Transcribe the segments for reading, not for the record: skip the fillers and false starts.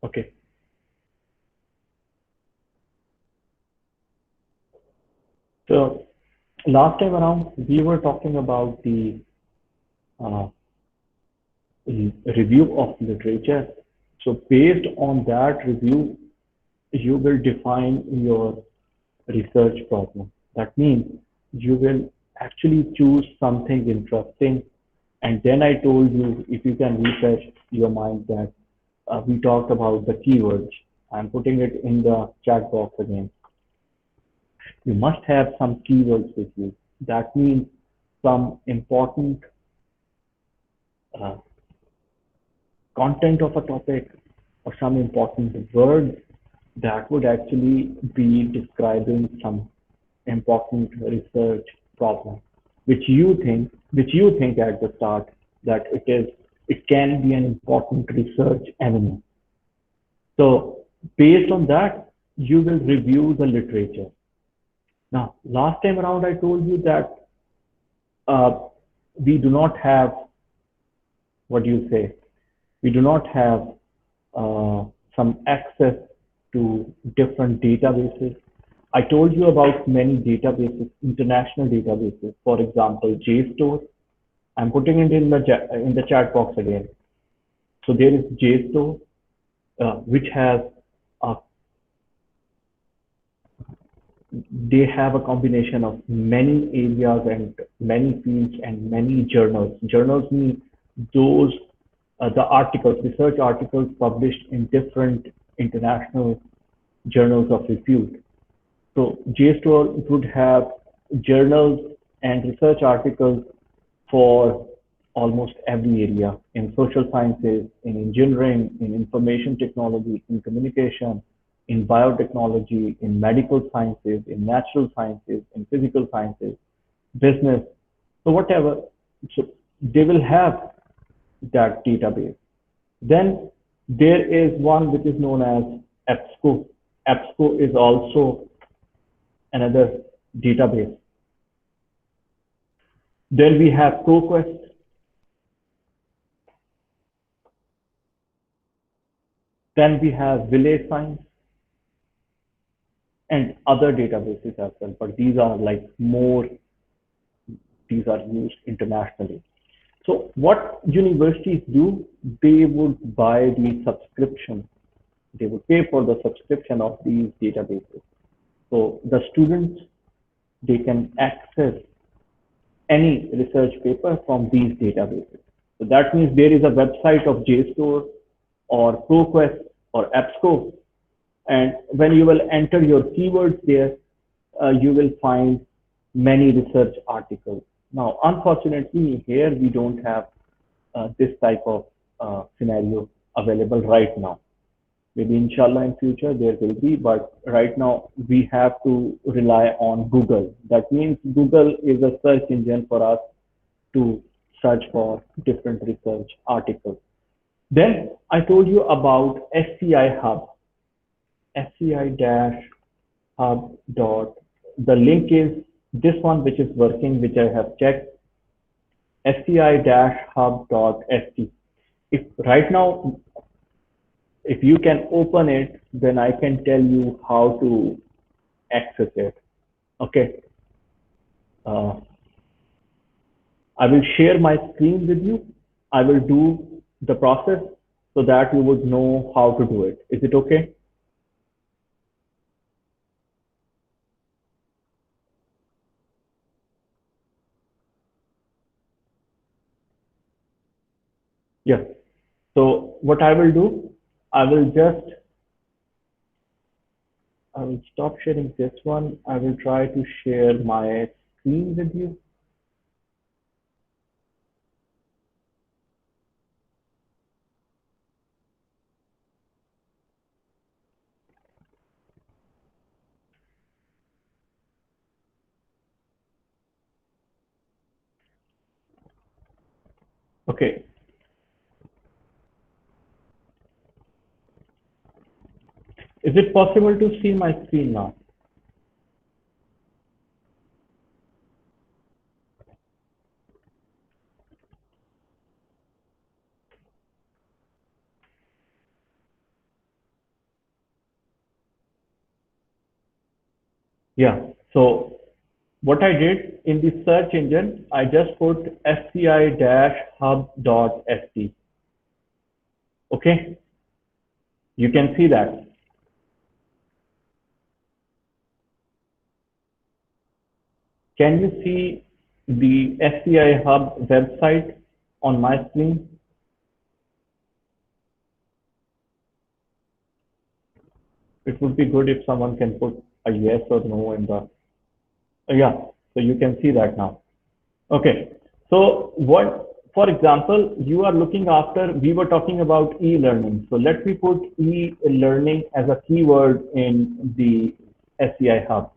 Okay. So last time around, we were talking about the uh, review of literature. So based on that review, you will define your research problem. That means you will actually choose something interesting. And then I told you, if you can refresh your mind, that we talked about the keywords. I'm putting it in the chat box again. You must have some keywords with you. That means some important uh, content of a topic or some important words that would actually be describing some important research problem, which you think at the start that it can be an important research avenue. So based on that, you will review the literature. Now, last time around, I told you that uh, we do not have, what do you say, we do not have some access to different databases. I told you about many databases, international databases. For example, JSTOR. I'm putting it in the chat box again. So there is JSTOR, which has a they have a combination of many areas and many fields and many journals. Journals mean those the articles, research articles published in different international journals of repute. So JSTOR would have journals and research articles for almost every area in social sciences, in engineering, in information technology, in communication, in biotechnology, in medical sciences, in natural sciences, in physical sciences, business, so whatever. So they will have that database. Then there is one which is known as EBSCO. EBSCO is also another database. Then we have ProQuest. Then we have Village Science and other databases as well. But these are like more, these are used internationally. So what universities do, they would buy the subscription. They would pay for the subscription of these databases. So the students, they can access any research paper from these databases. So that means there is a website of JSTOR or ProQuest or EBSCO, and when you will enter your keywords there, you will find many research articles. Now, unfortunately, here we don't have this type of scenario available right now. Maybe inshallah in future there will be, but right now we have to rely on Google. That means Google is a search engine for us to search for different research articles. Then I told you about SCI Hub, SCI-hub dot. The link is this one, which is working, which I have checked, sci-hub.st. If right now, if you can open it, then I can tell you how to access it. Okay. Uh, I will share my screen with you. I will do the process so that you would know how to do it. Is it okay? Yeah. So what I will do, I will just, I will stop sharing this one. I will try to share my screen with you. Okay. Is it possible to see my screen now? Yeah. So what I did in the search engine, I just put sci-hub.st. Okay. You can see that. Can you see the SCI Hub website on my screen? It would be good if someone can put a yes or no in the, yeah, so you can see that now. Okay, so what, for example, you are looking after, we were talking about e-learning. So let me put e-learning as a keyword in the SCI Hub.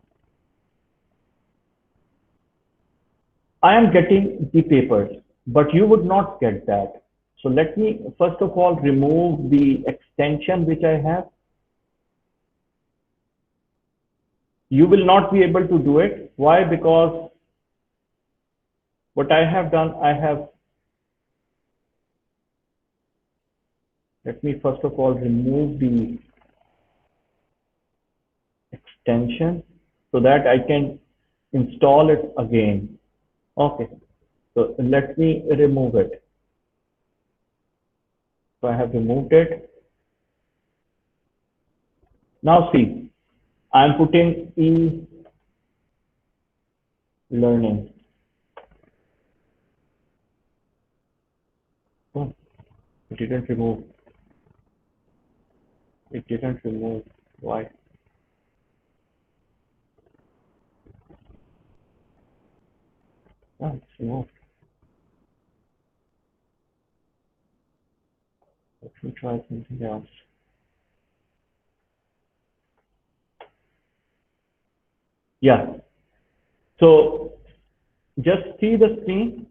I am getting the papers, but you would not get that. So let me first of all remove the extension which I have. You will not be able to do it. Why? Because what I have done, let me first of all remove the extension so that I can install it again. Okay, so let me remove it. So I have removed it. Now see, I'm putting e-learning. Oh, it didn't remove. It didn't remove. Why? Oh, it's removed. Let me try something else. Yeah. So just see the screen.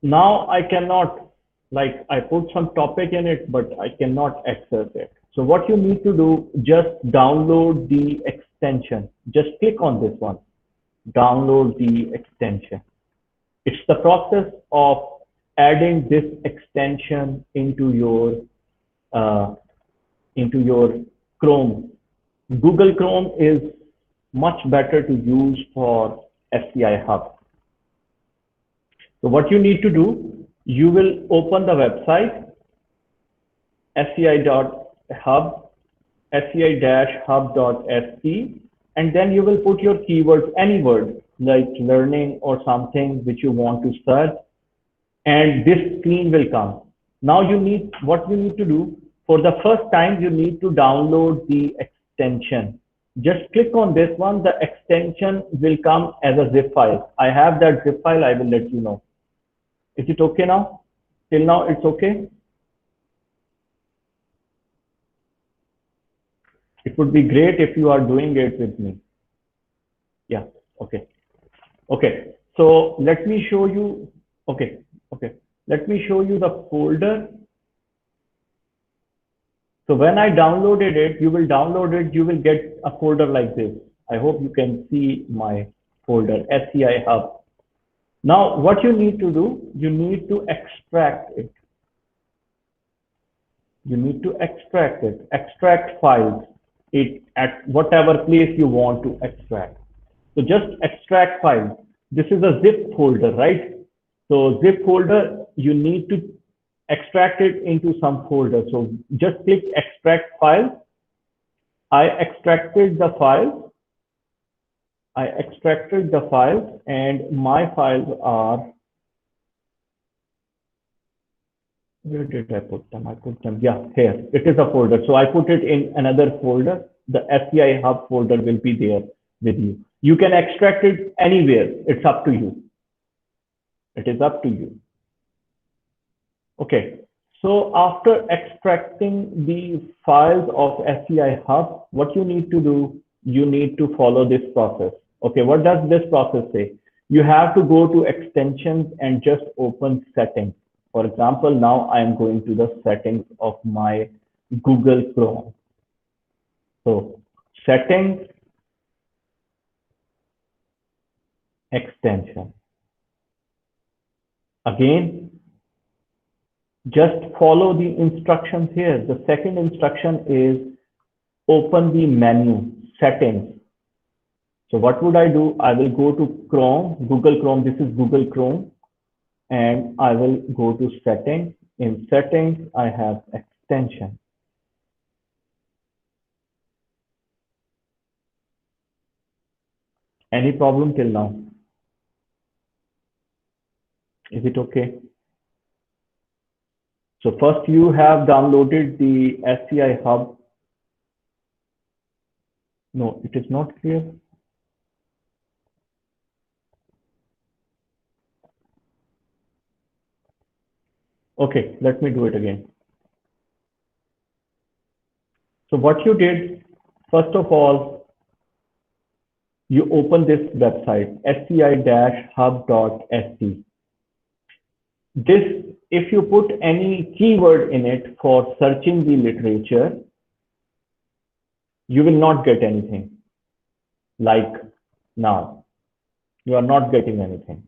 Now I cannot, like I put some topic in it, but I cannot access it. So what you need to do, just download the extension. Just click on this one, download the extension. It's the process of adding this extension uh, into your Chrome. Google Chrome is much better to use for SCI Hub. So what you need to do, you will open the website sci.hub, sci-hub.st, and then you will put your keywords, any word like learning or something which you want to search, and this screen will come. Now you need, what you need to do, for the first time, you need to download the extension. Just click on this one, the extension will come as a zip file. I have that zip file, I will let you know. Is it okay now? Till now, it's okay? It would be great if you are doing it with me. Yeah, okay. Okay, so let me show you, okay, okay. Let me show you the folder. So when I downloaded it, you will download it, you will get a folder like this. I hope you can see my folder, SCI Hub. Now, what you need to do, you need to extract it. You need to extract it, extract files it at whatever place you want to extract. So just extract files. This is a zip folder, right? So zip folder, you need to extract it into some folder. So just click extract file. I extracted the file. I extracted the files and my files are, where did I put them? I put them, yeah, here. It is a folder. So I put it in another folder. The SCI Hub folder will be there with you. You can extract it anywhere. It's up to you. It is up to you. Okay. So after extracting the files of SCI Hub, what you need to do, you need to follow this process. Okay, what does this process say? You have to go to extensions and just open settings. For example, now I am going to the settings of my Google Chrome. So settings, extension. Again, just follow the instructions here. The second instruction is open the menu, settings. So what would I do? I will go to Chrome, Google Chrome. This is Google Chrome, and I will go to settings. In settings, I have extension. Any problem till now? Is it okay? So first you have downloaded the SCI Hub. No, it is not clear. Okay, let me do it again. So what you did, first of all, you open this website, sci-hub.st. This, if you put any keyword in it for searching the literature, you will not get anything. Like now, you are not getting anything.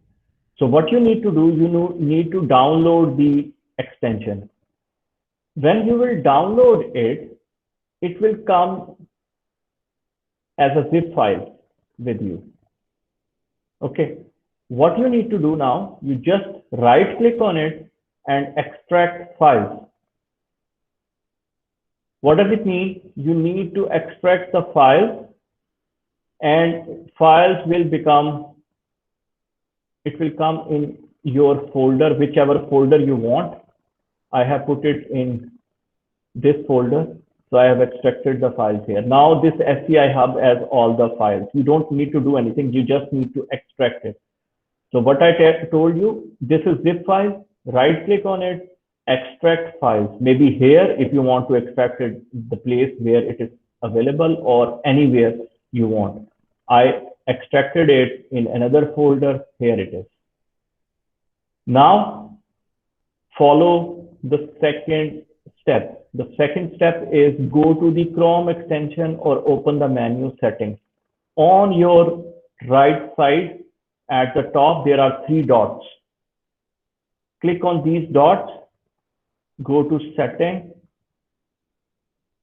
So what you need to do, you need to download the extension. When you will download it, it will come as a zip file with you. Okay. What you need to do now, you just right click on it and extract files. What does it mean? You need to extract the file, and files will become, it will come in your folder, whichever folder you want. I have put it in this folder. So I have extracted the files here. Now this SCI Hub has all the files. You don't need to do anything. You just need to extract it. So what I told you, this is zip file. Right click on it, extract files. Maybe here, if you want to extract it, the place where it is available, or anywhere you want. I extracted it in another folder. Here it is. Now follow the second step. The second step is go to the Chrome extension or open the menu settings. On your right side at the top, there are 3 dots. Click on these dots, go to settings,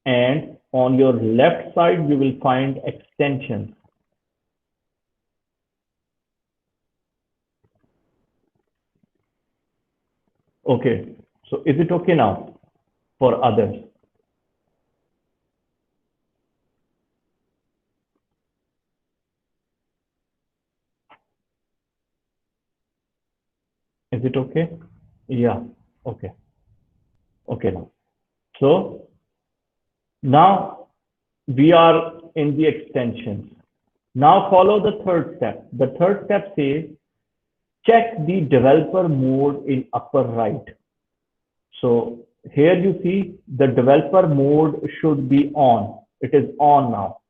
and on your left side, you will find extensions. Okay, so is it okay now for others? Is it okay? Yeah, okay. Okay now. So now we are in the extensions. Now follow the third step. The third step says check the developer mode in upper right. So here you see the developer mode should be on. It is on now.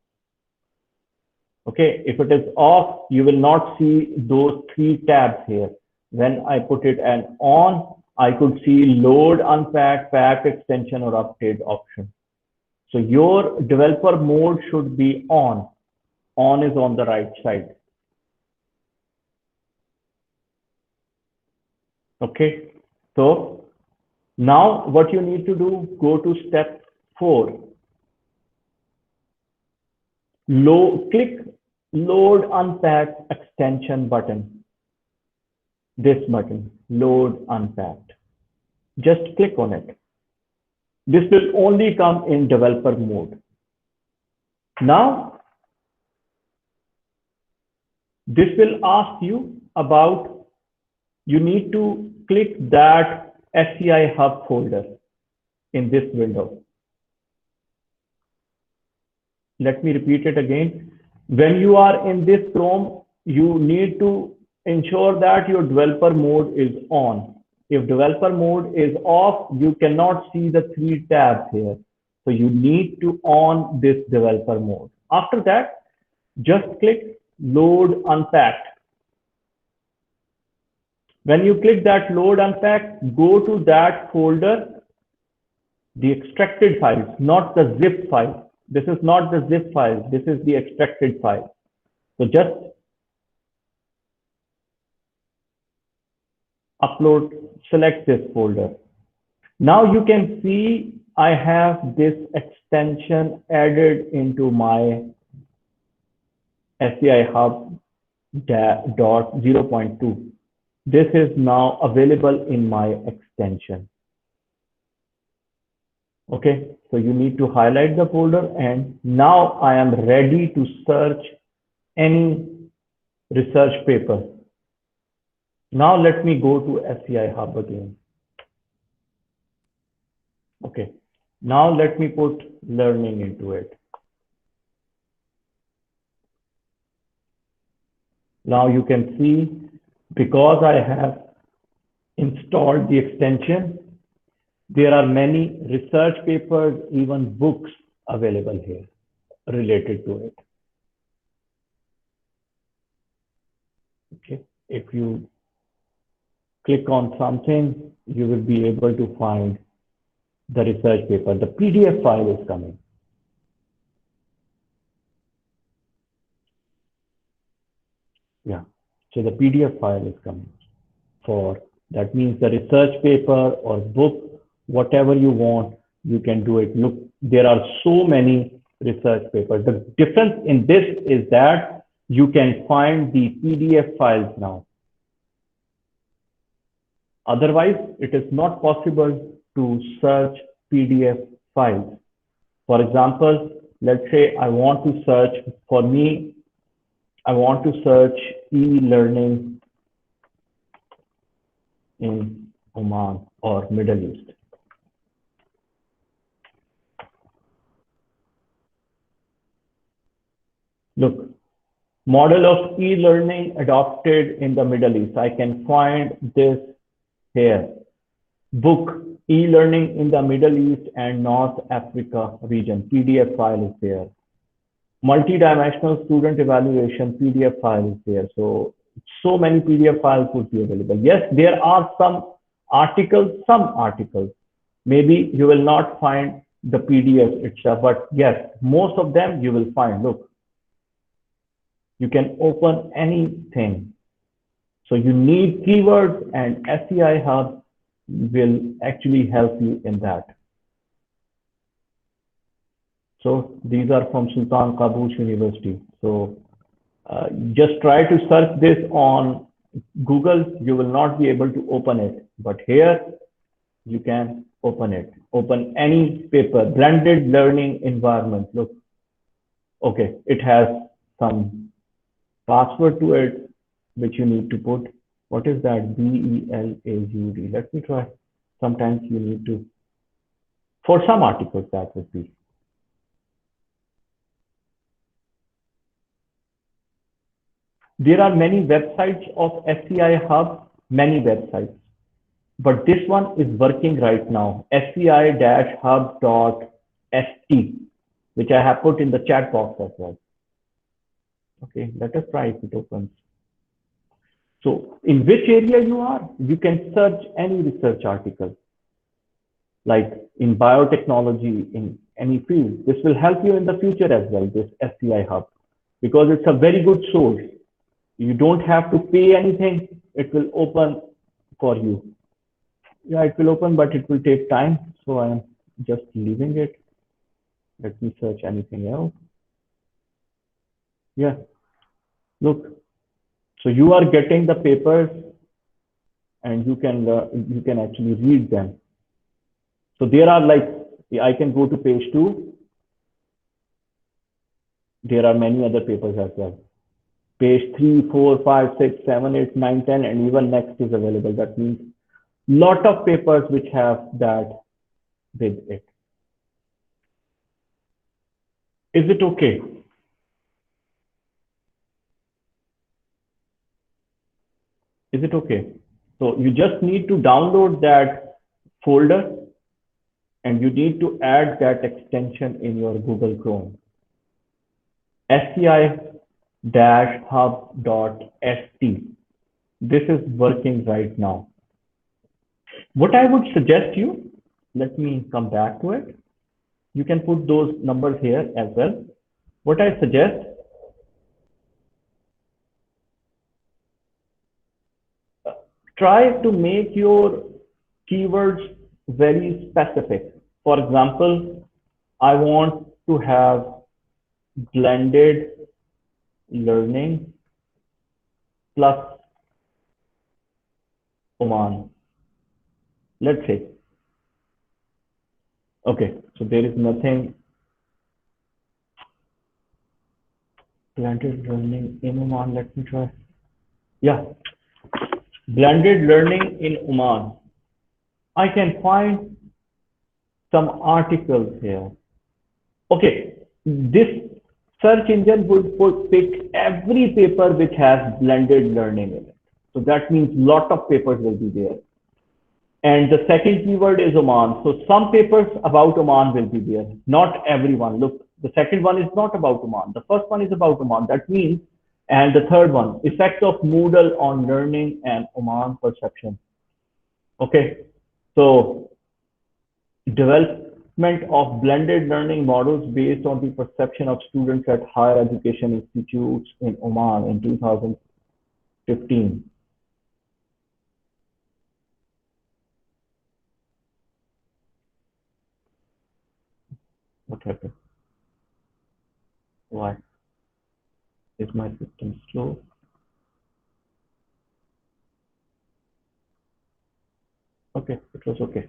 Okay, if it is off, you will not see those 3 tabs here. When I put it an on, I could see load, unpack, pack extension, or update option. So your developer mode should be on. On is on the right side. Okay, so now what you need to do, go to step 4. Click load unpack extension button. This button, load unpacked. Just click on it. This will only come in developer mode. Now, this will ask you about, you need to click that SCI Hub folder in this window. Let me repeat it again. When you are in this Chrome, you need to ensure that your developer mode is on. If developer mode is off, you cannot see the 3 tabs here. So you need to on this developer mode. After that, just click load unpacked. When you click that load unpacked, go to that folder, the extracted files, not the zip file. This is not the zip file. This is the extracted file. So just upload, select this folder. Now you can see I have this extension added into my SCI Hub dot 0.2. This is now available in my extension. Okay, so you need to highlight the folder, and now I am ready to search any research paper. Now let me go to SCI Hub again. Okay, now let me put learning into it. Now you can see, because I have installed the extension, there are many research papers, even books available here related to it. Okay, if you click on something, you will be able to find the research paper. The PDF file is coming. Yeah, so the PDF file is coming. That means the research paper or book, whatever you want, you can do it. Look, there are so many research papers. The difference in this is that you can find the PDF files now. Otherwise, it is not possible to search PDF files. For example, let's say I want to search, for me, I want to search e-learning in Oman or Middle East. Look, model of e-learning adopted in the Middle East. I can find this here. Book, e-learning in the Middle East and North Africa region. PDF file is there. Multi-dimensional student evaluation, PDF file is there. So many PDF files would be available. Yes, there are some articles, maybe you will not find the PDF itself, but yes, most of them you will find. Look, you can open anything. So you need keywords, and SCI Hub will actually help you in that. So these are from Sultan Qaboos University. So just try to search this on Google. You will not be able to open it, but here you can open it. Open any paper, blended learning environment. Look, okay, it has some password to it, which you need to put. What is that? BELAUD. Let me try. Sometimes you need to, for some articles, that would be. There are many websites of SCI Hub, many websites, but this one is working right now, sci-hub.st, which I have put in the chat box as well. Okay, let us try if it opens. So in which area you are, you can search any research article, like in biotechnology, in any field. This will help you in the future as well, this SCI Hub, because it's a very good source. You don't have to pay anything. It will open for you. Yeah, it will open, but it will take time. So I am just leaving it. Let me search anything else. Yeah, look. So you are getting the papers, and you can actually read them. So there are, like, I can go to page 2. There are many other papers as well. Page 3, 4, 5, 6, 7, 8, 9, 10, and even next is available. That means lot of papers which have that with it. Is it okay? Is it okay? So you just need to download that folder, and you need to add that extension in your Google Chrome. SCI-hub.st. This is working right now. What I would suggest you, let me come back to it. You can put those numbers here as well. What I suggest, try to make your keywords very specific. For example, I want to have blended learning plus Oman. Let's say, okay, so there is nothing blended learning in Oman. Let me try. Yeah, blended learning in Oman. I can find some articles here. Okay, this search engine would pick every paper which has blended learning in it. So that means lot of papers will be there. And the second keyword is Oman. So some papers about Oman will be there. Not everyone. Look, the second one is not about Oman. The first one is about Oman. That means, and the third one, effect of Moodle on learning and Oman perception. Okay, so development of blended learning models based on the perception of students at higher education institutes in Oman in 2015. What happened? Why is my system slow? Okay, it was okay.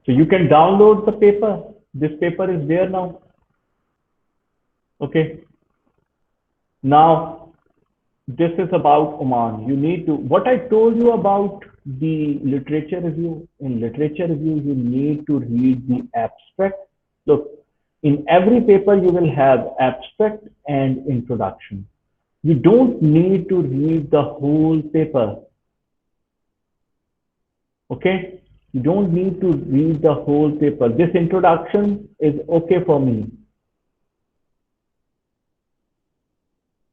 So you can download the paper. This paper is there now. Okay. Now, this is about Oman. You need to, what I told you about the literature review, in literature review, you need to read the abstract. Look, in every paper, you will have abstract and introduction. You don't need to read the whole paper. Okay. You don't need to read the whole paper. This introduction is okay for me.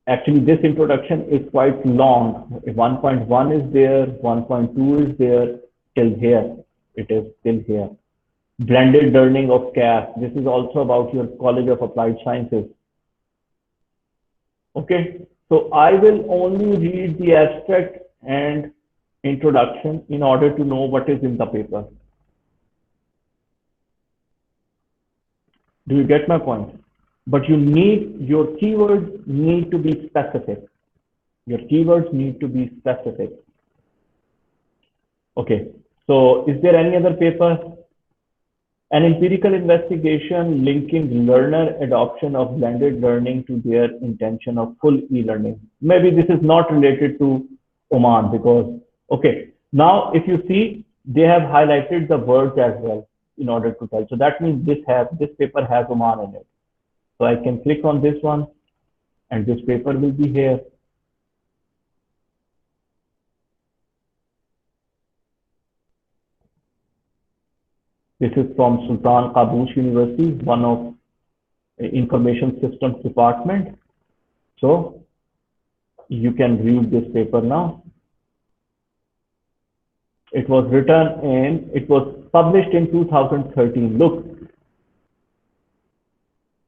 Actually, this introduction is quite long. 1.1 is there, 1.2 is there, till here. It is till here. Blended learning of CAS. This is also about your College of Applied Sciences. Okay, so I will only read the abstract and introduction in order to know what is in the paper. Do you get my point? But you need, your keywords need to be specific. Your keywords need to be specific. Okay, so is there any other paper? An empirical investigation linking learner adoption of blended learning to their intention of full e-learning. Maybe this is not related to Oman because, okay, now if you see, they have highlighted the words as well in order to tell. So that means this paper has Oman in it. So I can click on this one and this paper will be here. This is from Sultan Qaboos University, one of Information Systems Department. So you can read this paper now. It was published in 2013. Look,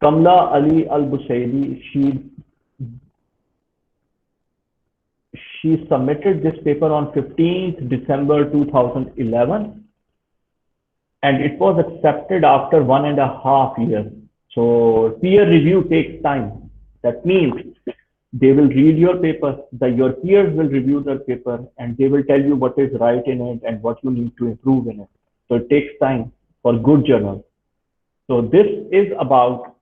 Kamla Ali Al-Busayri, she submitted this paper on 15th December 2011 and it was accepted after 1.5 years. So peer review takes time. That means they will read your paper, your peers will review the paper and they will tell you what is right in it and what you need to improve in it. So it takes time for good journals. So this is about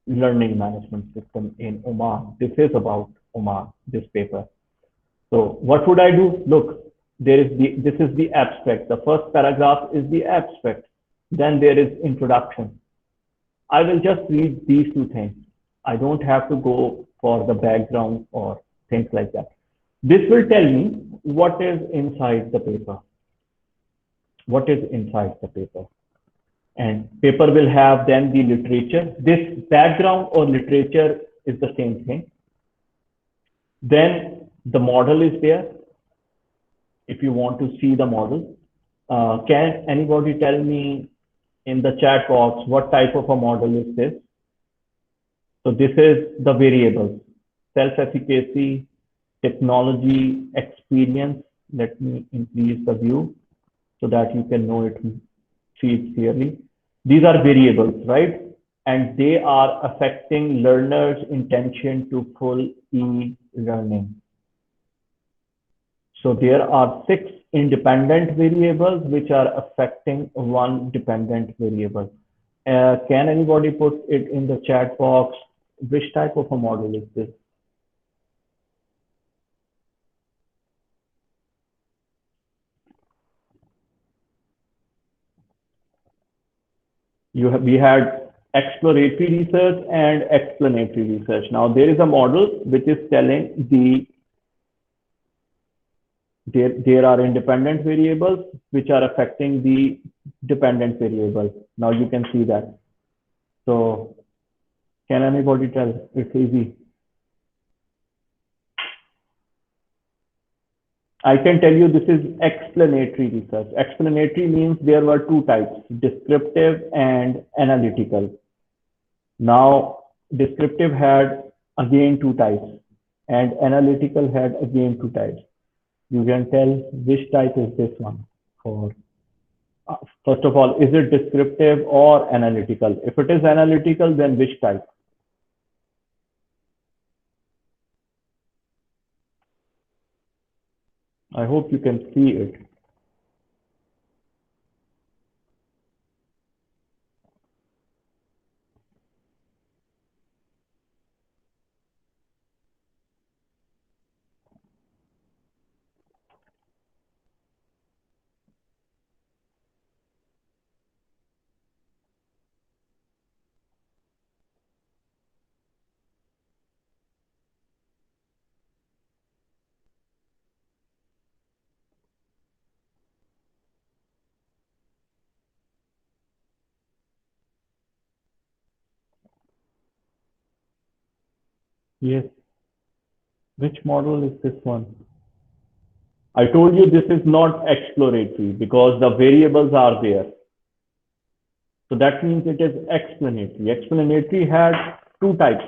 learning management system in Oman. This is about Oman, this paper. So what would I do? Look, this is the abstract. The first paragraph is the abstract. Then there is introduction. I will just read these two things. I don't have to go for the background or things like that. This will tell me what is inside the paper. What is inside the paper? And paper will have then the literature. This background or literature is the same thing. Then the model is there. If you want to see the model, can anybody tell me in the chat box what type of a model is this? So this is the variables: self-efficacy, technology, experience. Let me increase the view so that you can know it, see it clearly. These are variables, right? and they are affecting learners' intention to full e-learning. So there are 6 independent variables which are affecting one dependent variable. Can anybody put it in the chat box? Which type of a model is this? We had exploratory research and explanatory research. Now there is a model which is telling there are independent variables which are affecting the dependent variable. Now you can see that. So can anybody tell? It's easy. I can tell you this is explanatory research. Explanatory means there were 2 types, descriptive and analytical. Now, descriptive had again 2 types and analytical had again 2 types. You can tell which type is this one. First of all, is it descriptive or analytical? If it is analytical, then which type? I hope you can see it. Yes. Which model is this one? I told you this is not exploratory because the variables are there. So that means it is explanatory. Explanatory had 2 types,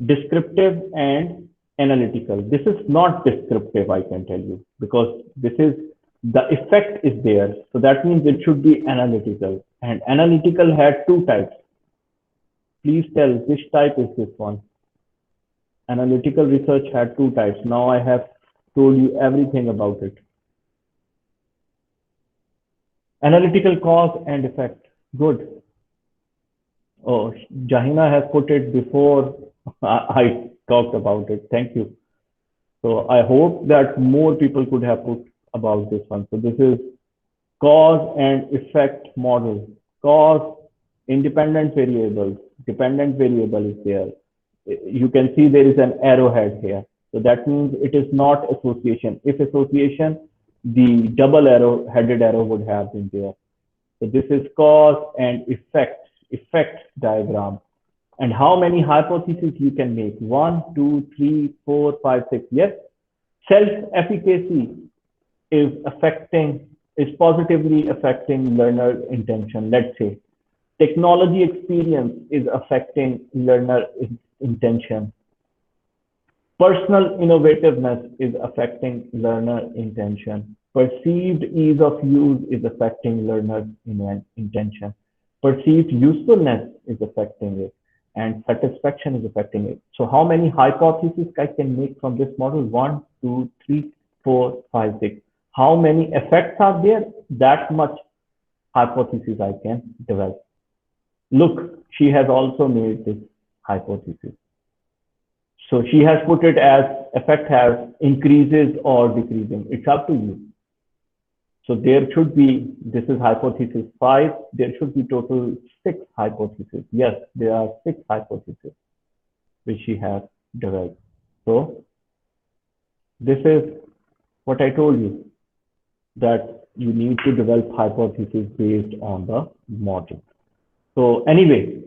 descriptive and analytical. This is not descriptive, I can tell you, because this is the effect is there. So that means it should be analytical. And analytical had 2 types. Please tell which type is this one. Analytical research had 2 types. Now I have told you everything about it. Analytical cause and effect. Good. Oh, Jahina has put it before I talked about it. Thank you. So I hope that more people could have put about this one. So this is cause and effect model. Cause, independent variables, dependent variable is there. You can see there is an arrowhead here. So that means it is not association. If association, the double arrow, headed arrow would have been there. So this is cause and effect diagram. And how many hypotheses you can make? 1, 2, 3, 4, 5, 6. Yes, self-efficacy is positively affecting learner intention. Let's say technology experience is affecting learner intention. Personal innovativeness is affecting learner intention. Perceived ease of use is affecting learner intention. Perceived usefulness is affecting it, and satisfaction is affecting it. So how many hypotheses I can make from this model? 1, 2, 3, 4, 5, 6. How many effects are there? That much hypothesis I can develop. Look, she has also made this hypothesis. So she has put it as effect has increases or decreasing. It's up to you. So there should be, this is hypothesis 5, there should be total 6 hypotheses. Yes, there are 6 hypotheses which she has developed. So this is what I told you, that you need to develop hypotheses based on the model. So anyway,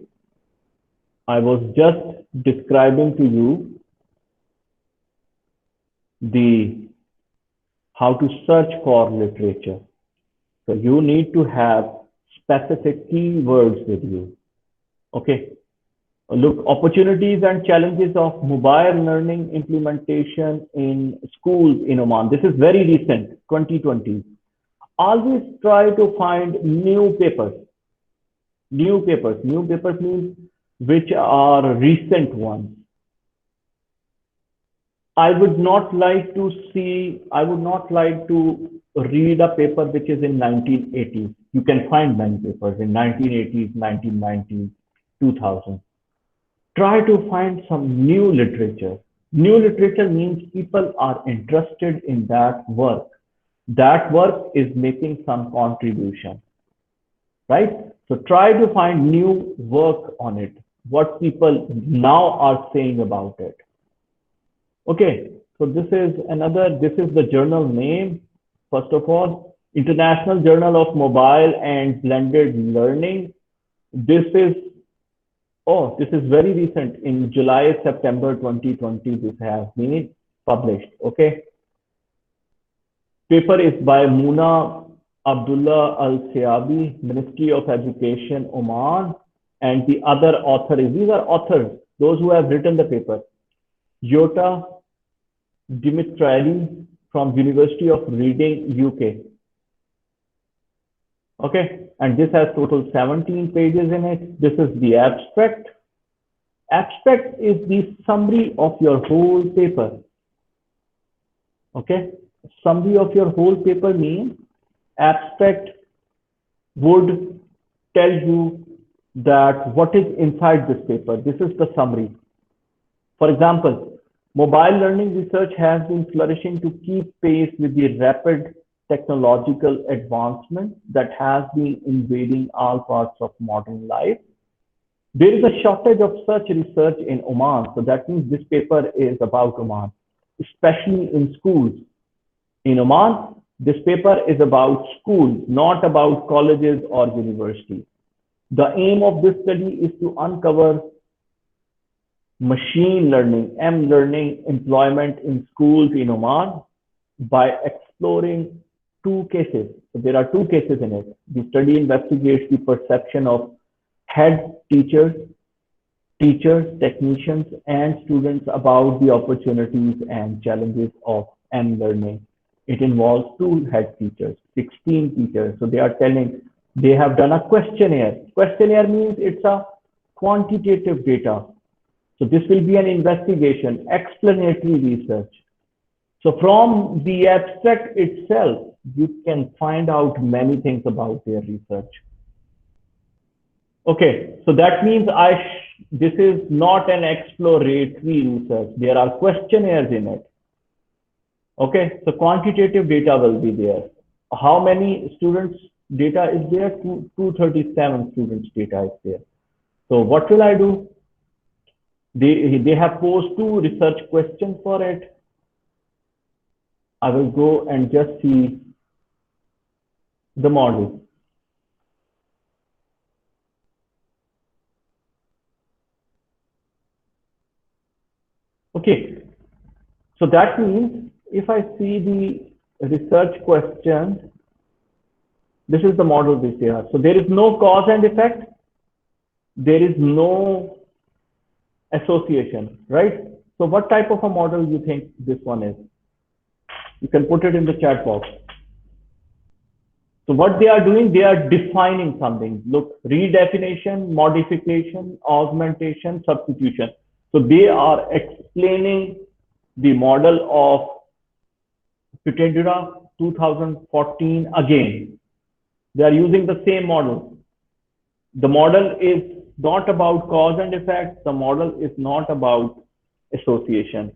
I was just describing to you how to search for literature. So you need to have specific keywords with you. Okay. Look, opportunities and challenges of mobile learning implementation in schools in Oman. This is very recent, 2020. Always try to find new papers. New papers means which are recent ones. I would not like to read a paper which is in 1980s. You can find many papers in 1980s, 1990s, 2000. Try to find some new literature. New literature means people are interested in that work. That work is making some contribution, right? So try to find new work on it, what people now are saying about it. Okay, so this is the journal name. First of all, International Journal of Mobile and Blended Learning. This is, oh, this is very recent. In July, September 2020, this has been published. Okay. Paper is by Muna Abdullah Al Siabi, Ministry of Education, Oman. And the other author is, these are authors, those who have written the paper. Yota Dimitriadi from University of Reading, UK. Okay, and this has total 17 pages in it. This is the abstract. Abstract is the summary of your whole paper. Okay, summary of your whole paper means abstract would tell you that what is inside this paper. This is the summary. For example, mobile learning research has been flourishing to keep pace with the rapid technological advancement that has been invading all parts of modern life. There is a shortage of such research in Oman, so that means this paper is about Oman, especially in schools. In Oman, this paper is about schools, not about colleges or universities. The aim of this study is to uncover machine learning, M-learning employment in schools in Oman by exploring two cases. So there are two cases in it. The study investigates the perception of head teachers, technicians, and students about the opportunities and challenges of M-learning. It involves two head teachers, 16 teachers. So they are telling, they have done a questionnaire. Questionnaire means it's a quantitative data. So this will be an investigation, explanatory research. So from the abstract itself, you can find out many things about their research. Okay, so that means this is not an exploratory research. There are questionnaires in it. Okay, so quantitative data will be there. How many students data is there? 237 students data is there. So what will I do? They have posed two research questions for it. I will go and just see the model. Okay, so that means if I see the research question, this is the model this year. So there is no cause and effect. There is no association, right? So what type of a model you think this one is? You can put it in the chat box. So what they are doing, they are defining something. Look, redefinition, modification, augmentation, substitution. So they are explaining the model of Putendra 2014 again. They are using the same model. The model is not about cause and effect. The model is not about association.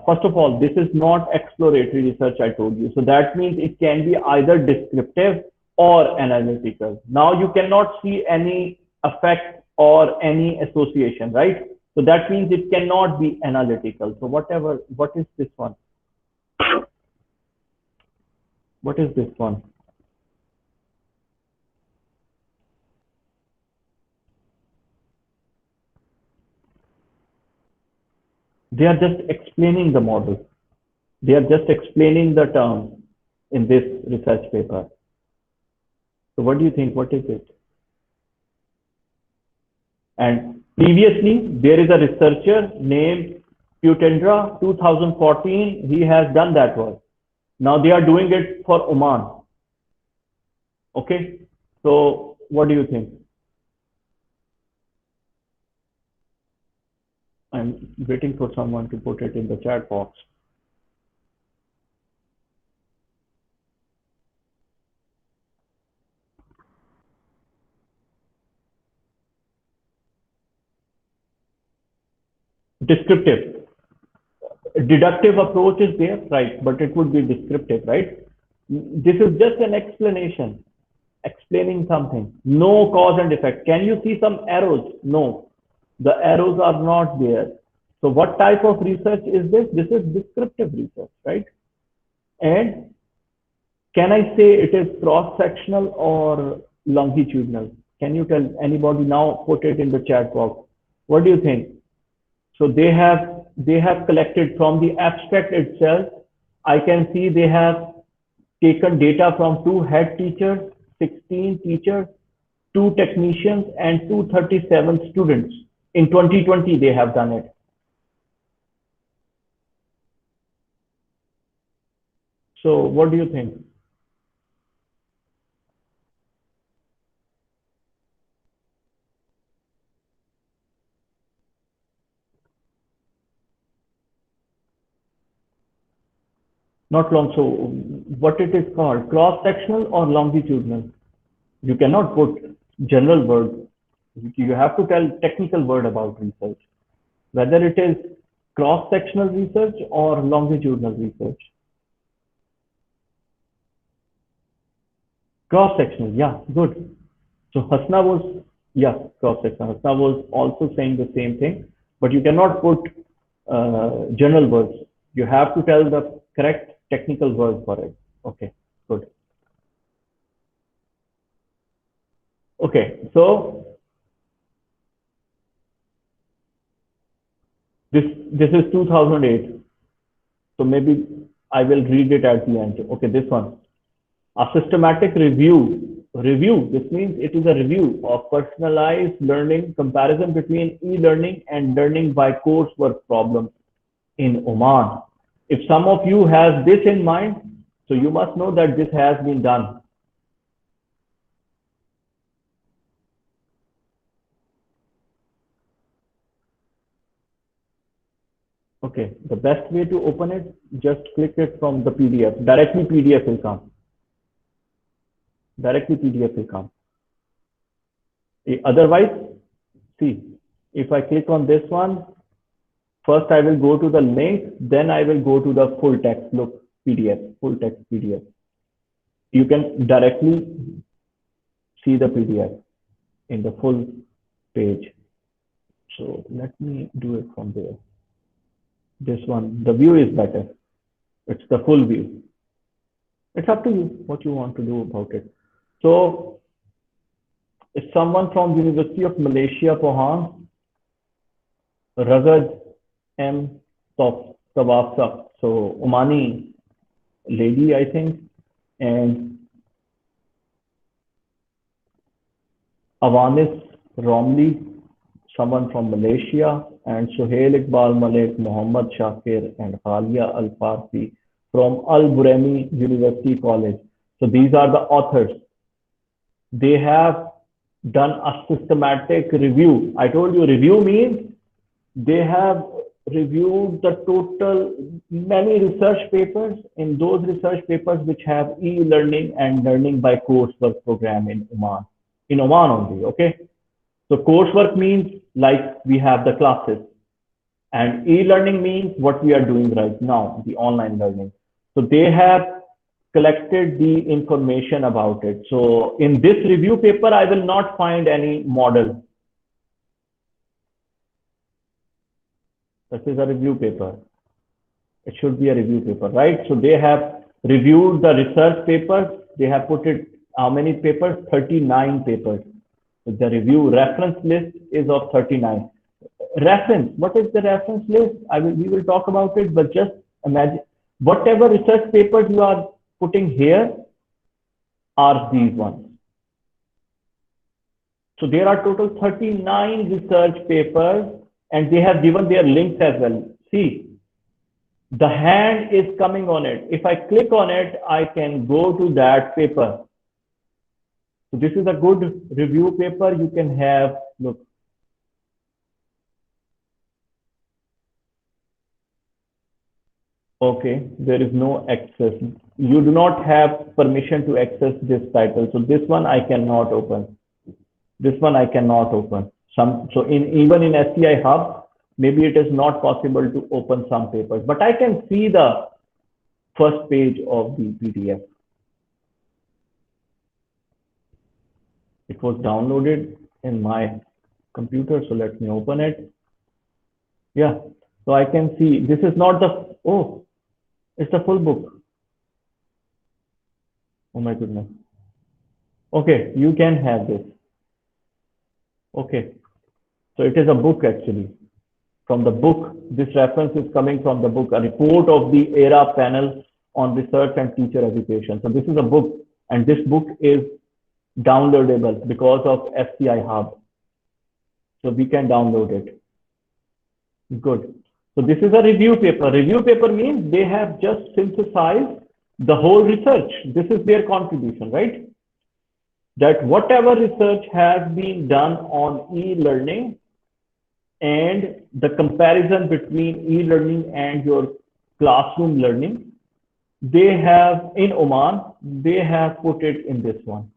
First of all, this is not exploratory research, I told you. So that means it can be either descriptive or analytical. Now you cannot see any effect or any association, right? So that means it cannot be analytical. So what is this one? What is this one? They are just explaining the model. They are just explaining the terms in this research paper. So what do you think? What is it? And previously, there is a researcher named Putendra 2014. He has done that work. Now they are doing it for Oman. Okay. So what do you think? I'm waiting for someone to put it in the chat box. Descriptive. Deductive approach is there, right? But it would be descriptive, right? This is just an explanation, explaining something. No cause and effect. Can you see some arrows? No, the arrows are not there. So what type of research is this? This is descriptive research, right? And can I say it is cross-sectional or longitudinal? Can you tell anybody now? Put it in the chat box. What do you think? So they have collected from the abstract itself. I can see they have taken data from 2 head teachers, 16 teachers, 2 technicians, and 237 students. In 2020, they have done it. So what do you think? Not long. So what it is called? Cross-sectional or longitudinal? You cannot put general word. You have to tell technical word about research, whether it is cross-sectional research or longitudinal research. Cross-sectional, yeah, good. So Hasna was, yeah, cross-sectional. Hasna was also saying the same thing, but you cannot put general words. You have to tell the correct technical word for it. Okay, good. Okay, so this is 2008. So maybe I will read it at the end. Okay, this one. A systematic review. Review, this means it is a review of personalized learning comparison between e-learning and learning by coursework problems in Oman. If some of you has this in mind, so you must know that this has been done. Okay, the best way to open it, just click it from the PDF. Directly PDF will come. Directly PDF will come. Otherwise, see, if I click on this one, first I will go to the link, then I will go to the full text. Look, PDF, full text PDF. You can directly see the PDF in the full page. So let me do it from there. This one, the view is better. It's the full view. It's up to you what you want to do about it. So it's someone from University of Malaysia, Pohang, Ragad M. Tawafsa. So Omani lady, I think, and Avanis Romli, someone from Malaysia, and Suhail Iqbal Malik, Muhammad Shakir, and Khalia Al Farsi from Al Buremi University College. So these are the authors. They have done a systematic review. I told you review means they have reviewed the total many research papers. In those research papers which have e-learning and learning by coursework program in Oman. In Oman only, okay? So coursework means like we have the classes, and e-learning means what we are doing right now, the online learning. So they have collected the information about it. So in this review paper, I will not find any model. This is a review paper. It should be a review paper, right? So they have reviewed the research papers. They have put it, how many papers? 39 papers. So the review reference list is of 39. Reference, what is the reference list? We will talk about it, but just imagine whatever research papers you are putting here are these ones. So there are total 39 research papers, and they have given their links as well. See, the hand is coming on it. If I click on it, I can go to that paper. So this is a good review paper. You can have, look, Okay, there is no access. You do not have permission to access this title. So this one I cannot open. This one I cannot open. So even in SCI Hub, maybe it is not possible to open some papers, but I can see the first page of the PDF. It was downloaded in my computer, so let me open it. Yeah, so I can see this is not the, oh, it's the full book. Oh my goodness. Okay, you can have this. Okay, so it is a book actually. From the book, this reference is coming from the book, a report of the ERA panel on research and teacher education. So this is a book, and this book is downloadable because of SCI Hub. So we can download it. Good. So this is a review paper. Review paper means they have just synthesized the whole research. This is their contribution, right? That whatever research has been done on e-learning and the comparison between e-learning and your classroom learning, they have in Oman, they have put it in this one.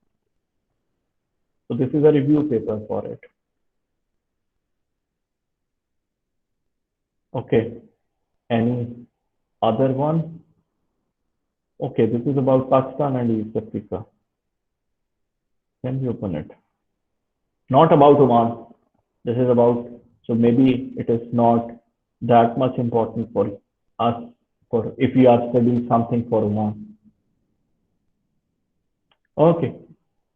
So this is a review paper for it. Okay. Any other one? Okay, this is about Pakistan and East Africa. Can we open it? Not about Oman. This is about, so maybe it is not that much important for us, for if we are studying something for Oman. Okay,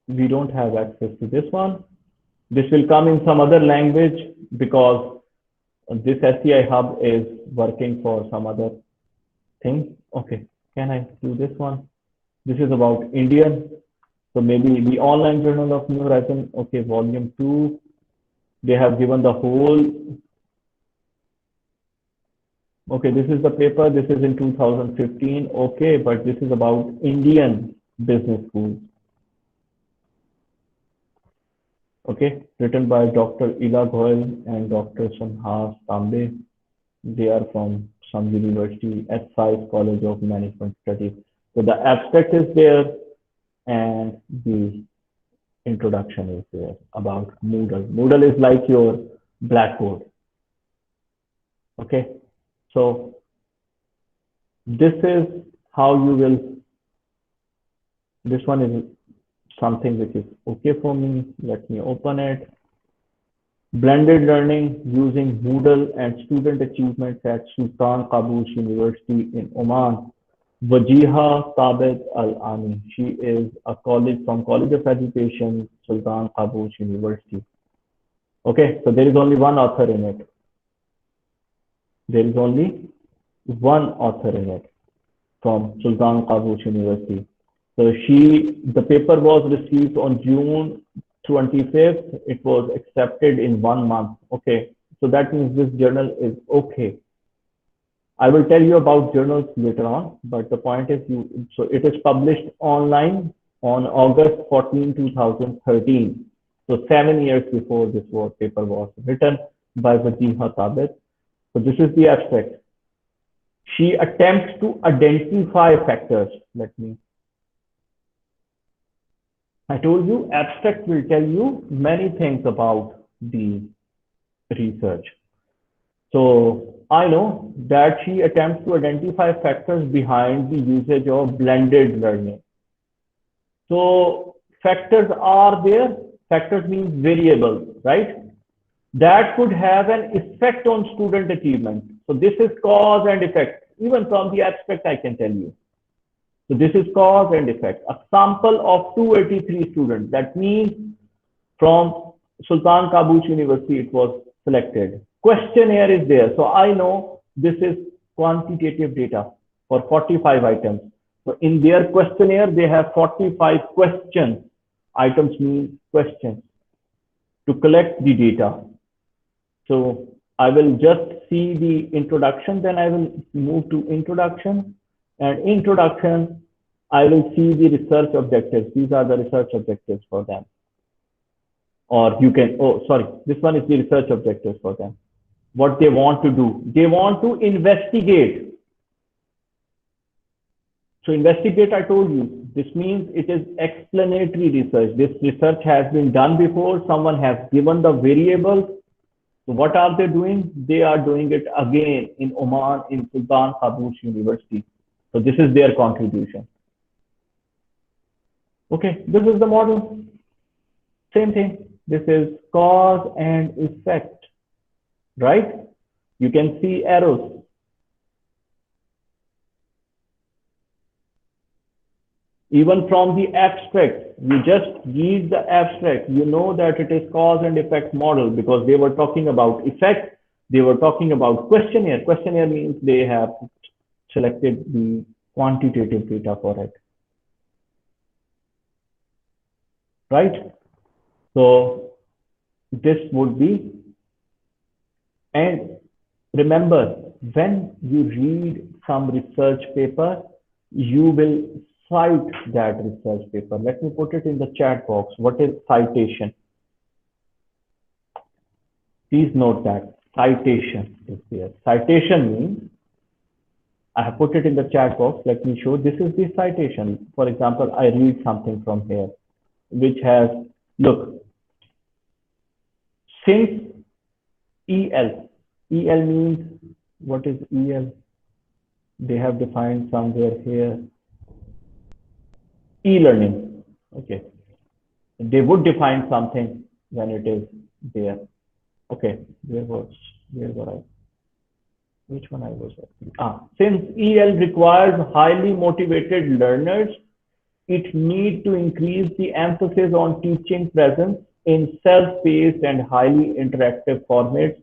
we don't have access to this one. This will come in some other language because this SCI Hub is working for some other thing. Okay, can I do this one? This is about Indian. So maybe the Online Journal of New Horizon. Okay, volume 2. They have given the whole. Okay, this is the paper. This is in 2015. Okay, but this is about Indian business schools. Okay, written by Dr. Ila Goel and Dr. Sanhas Tambe. They are from some university at SAIS College of Management Studies. So the abstract is there and the introduction is there about Moodle. Moodle is like your Blackboard. Okay, so this is how you will, this one is something which is okay for me. Let me open it. Blended learning using Moodle and student achievements at Sultan Qaboos University in Oman. Wajiha Sabit Al Ani. She is a college from College of Education, Sultan Qaboos University. Okay, so there is only one author in it. There is only one author in it from Sultan Qaboos University. So the paper was received on June 25th. It was accepted in 1 month. Okay, so that means this journal is okay. I will tell you about journals later on, but the point is so it is published online on August 14, 2013. So 7 years before this paper was written by Wajiha Sabit. So this is the abstract. She attempts to identify factors. I told you abstract will tell you many things about the research. So I know that she attempts to identify factors behind the usage of blended learning. So factors are there. Factors means variables, right? That could have an effect on student achievement. So this is cause and effect. Even from the abstract, I can tell you. So this is cause and effect. A sample of 283 students. That means from Sultan Qaboos University, it was selected. Questionnaire is there. So I know this is quantitative data for 45 items. So in their questionnaire, they have 45 questions. Items mean questions to collect the data. So I will just see the introduction, then I will move to introduction. And introduction, I will see the research objectives. These are the research objectives for them. Or you can, oh, sorry, this one is the research objectives for them. What they want to do. They want to investigate So investigate, I told you, this means it is explanatory research. This research has been done before. Someone has given the variables. So what are they doing? They are doing it again in Oman, in Sultan Qaboos University. So this is their contribution. Okay, this is the model. Same thing. This is cause and effect, right? You can see arrows. Even from the abstract, you just read the abstract, you know that it is cause and effect model because they were talking about effect, they were talking about questionnaire. Questionnaire means they have selected the quantitative data for it, right? So this would be, and remember, when you read some research paper, you will cite that research paper. Let me put it in the chat box. What is citation? Please note that citation is there. Citation means, I have put it in the chat box. Let me show. This is the citation. For example, I read something from here, which has, look, since EL, EL means, what is EL? They have defined somewhere here, e-learning. Okay. They would define something when it is there. Okay. Where were I? Which one I was at? Since EL requires highly motivated learners, it needs to increase the emphasis on teaching presence in self-paced and highly interactive formats,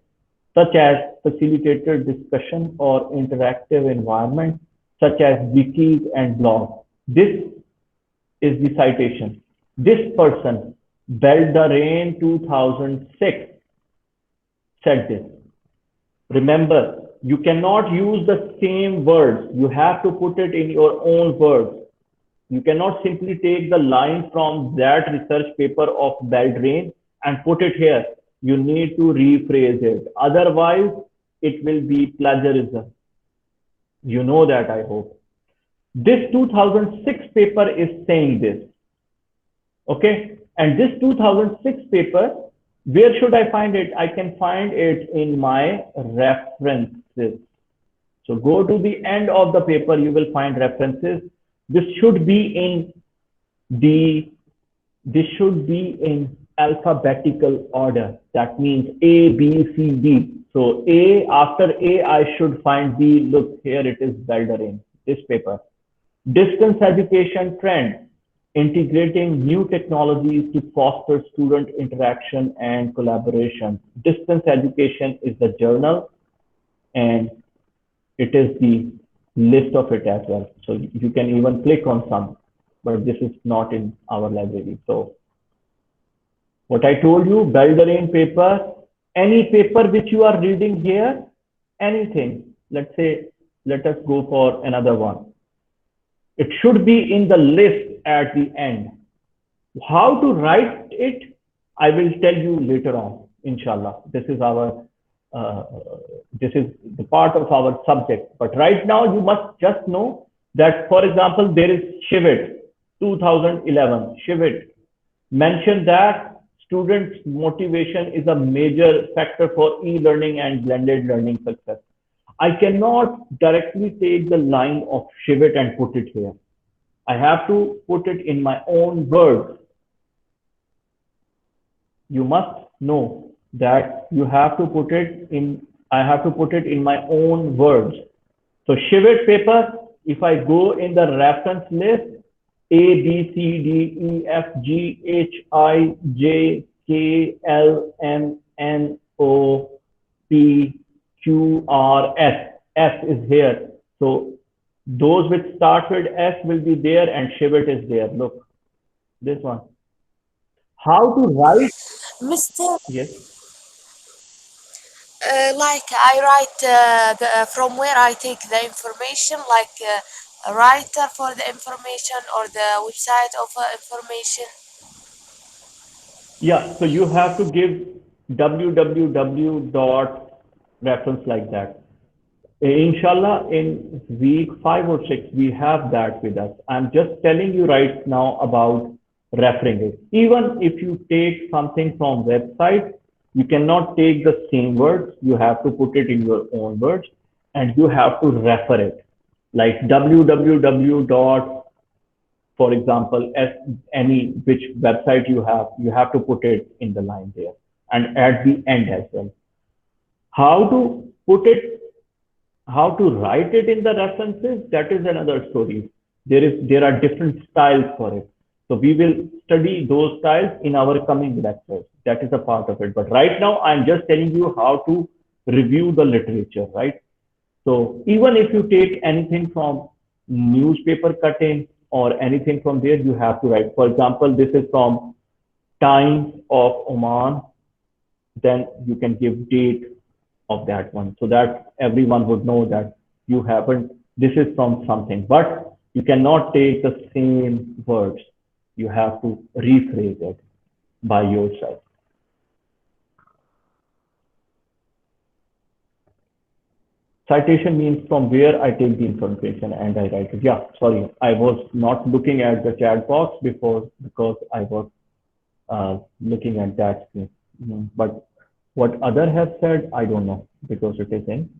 such as facilitated discussion or interactive environments, such as wikis and blogs. This is the citation. This person, Beldarrain 2006, said this. Remember, you cannot use the same words. You have to put it in your own words. You cannot simply take the line from that research paper of Beldarrain and put it here. You need to rephrase it. Otherwise, it will be plagiarism. You know that, I hope. This 2006 paper is saying this. Okay. And this 2006 paper, where should I find it? I can find it in my references. So go to the end of the paper, you will find references. This should be in alphabetical order. That means A, B, C, D. So A, after A, I should find B. Look, here it is, Beldarrain, this paper. Distance education trend, integrating new technologies to foster student interaction and collaboration. Distance education is the journal, and it is the list of it as well. So you can even click on some, but this is not in our library. So what I told you, Beldarrain paper, any paper which you are reading here, anything, let's say, let us go for another one. It should be in the list at the end. How to write it, I will tell you later on, inshallah. This is the part of our subject. But right now, you must just know that, for example, there is Shivit, 2011. Shivit mentioned that students' motivation is a major factor for e-learning and blended learning success. I cannot directly take the line of Shivit and put it here. I have to put it in my own words. You must know that you have to put it in, I have to put it in my own words. So Shivit paper, if I go in the reference list, A, B, C, D, E, F, G, H, I, J, K, L, M, N, O, P, Q, R, S. S is here. So those which start with S will be there and Shivit is there. Look, this one. How to write? Mr. Yes. Like I write from where I take the information, like a writer for the information or the website of information. Yeah. So you have to give www dot reference like that. Inshallah, in week 5 or 6, we have that with us. I'm just telling you right now about referring it. Even if you take something from website, you cannot take the same words. You have to put it in your own words and you have to refer it. Like www dot, for example, as any which website you have to put it in the line there and at the end as well. How to put it, how to write it in the references, that is another story. There are different styles for it. So we will study those styles in our coming lectures. That is a part of it. But right now, I'm just telling you how to review the literature, right? So even if you take anything from newspaper cutting or anything from there, you have to write. For example, this is from Times of Oman. Then you can give date of that one so that everyone would know that you haven't, this is from something, but you cannot take the same words. You have to rephrase it by yourself. Citation means from where I take the information and I write it. Yeah, sorry, I was not looking at the chat box before because I was looking at that screen. But what other have said, I don't know because it is in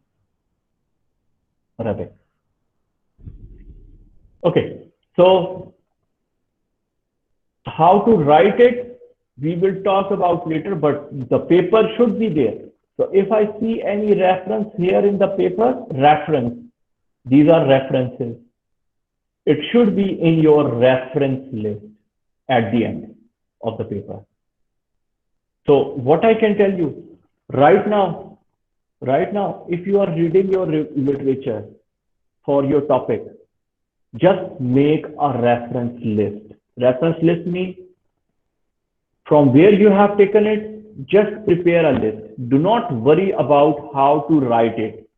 Arabic. Okay, so how to write it, we will talk about later, but the paper should be there. So if I see any reference here in the paper, reference, these are references. It should be in your reference list at the end of the paper. So what I can tell you right now, if you are reading your literature for your topic, just make a reference list. Reference list means from where you have taken it, just prepare a list. Do not worry about how to write it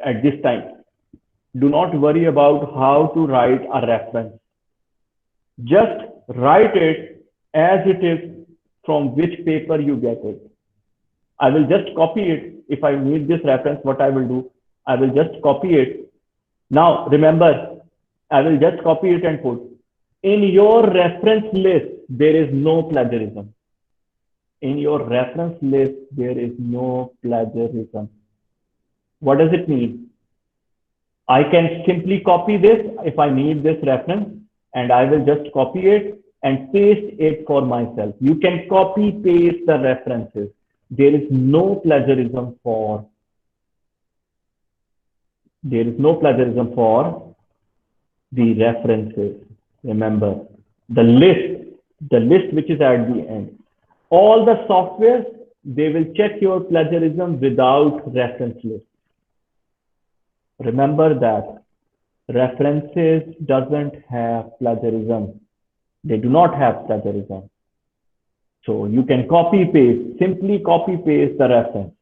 at this time. Do not worry about how to write a reference. Just write it as it is from which paper you get it. I will just copy it. If I need this reference, what I will do, I will just copy it. Now, remember, I will just copy it and put. In your reference list, there is no plagiarism. In your reference list, there is no plagiarism. What does it mean? I can simply copy this if I need this reference, and I will just copy it and paste it for myself. You can copy paste the references. There is no plagiarism for the references. Remember, the list which is at the end. All the softwares, they will check your plagiarism without reference list. Remember that references doesn't have plagiarism. They do not have plagiarism. So you can copy paste, simply copy paste the reference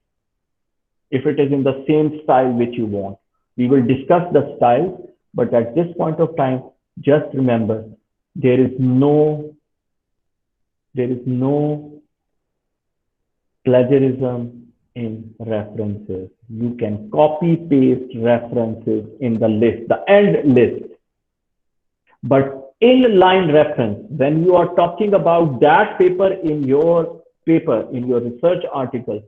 if it is in the same style which you want. We will discuss the style, but at this point of time, just remember, there is no plagiarism in references. You can copy paste references in the list, the end list. But inline reference, when you are talking about that paper in your research article,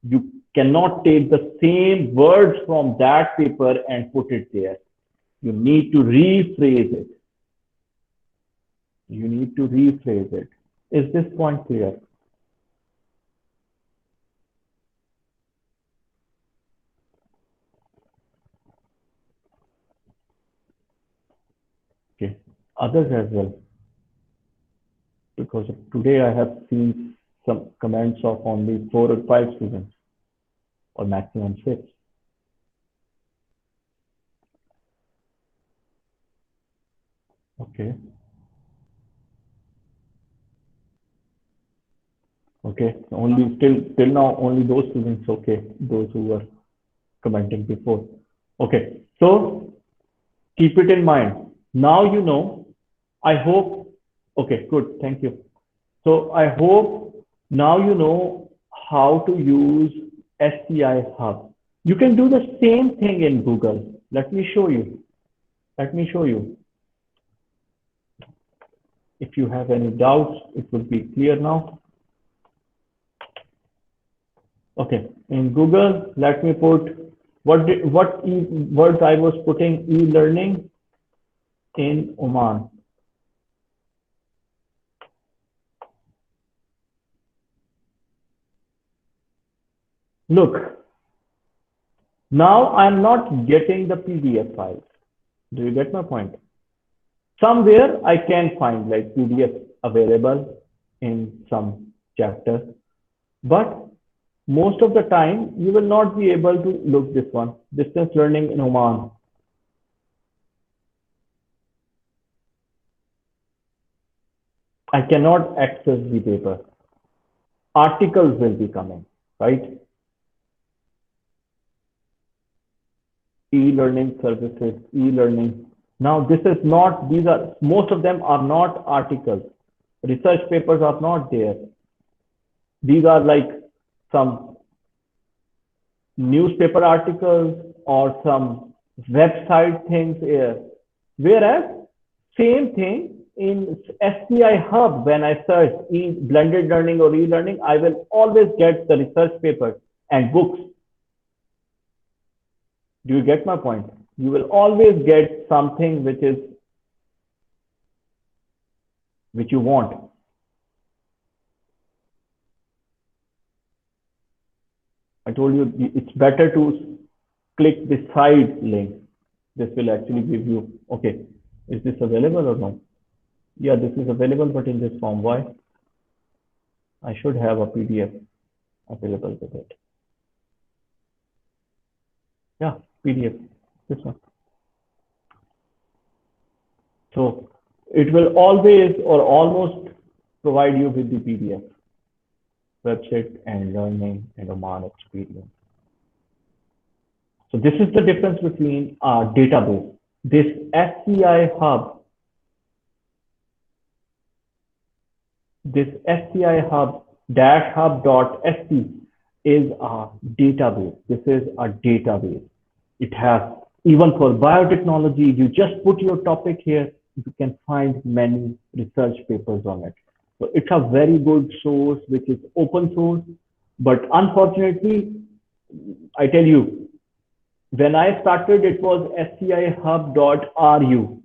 you cannot take the same words from that paper and put it there. You need to rephrase it. Is this point clear? Okay, others as well. Because today I have seen some comments of only 4 or 5 students, or maximum 6. Okay. Okay. Only till now, only those students, okay, those who were commenting before. Okay. So keep it in mind. Now you know, I hope, okay, good, thank you. So I hope now you know how to use SCI Hub. You can do the same thing in Google. Let me show you. Let me show you. If you have any doubts, it would be clear now. Okay, in Google, let me put words I was putting e-learning in Oman. Look, now I'm not getting the PDF files. Do you get my point? Somewhere I can find like PDF available in some chapter, but most of the time you will not be able to look this one, distance learning in Oman. I cannot access the paper. Articles will be coming, right? E-learning services, e-learning. Now this is not, these are, most of them are not articles. Research papers are not there. These are like some newspaper articles or some website things here. Whereas same thing in SCI Hub, when I search blended learning or e-learning, I will always get the research papers and books. Do you get my point? You will always get something which you want. I told you it's better to click the side link. This will actually give you, okay, is this available or no? Yeah, this is available, but in this form. Why? I should have a PDF available with it. Yeah, PDF, this one. So it will always or almost provide you with the PDF, website and learning and Oman experience. So this is the difference between our database. This SCI Hub, this SCI Hub hub.sc is a database. This is a database. It has, even for biotechnology, you just put your topic here, you can find many research papers on it. So it's a very good source, which is open source. But unfortunately, I tell you, when I started, it was scihub.ru.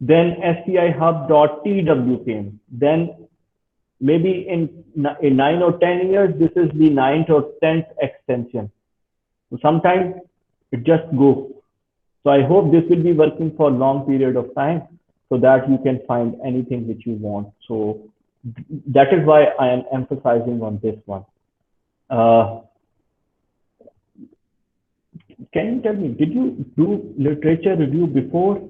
Then scihub.tw came. Then maybe in 9 or 10 years, this is the 9th or 10th extension. So sometimes it just goes. So I hope this will be working for a long period of time so that you can find anything which you want. So that is why I am emphasizing on this one. Can you tell me, did you do literature review before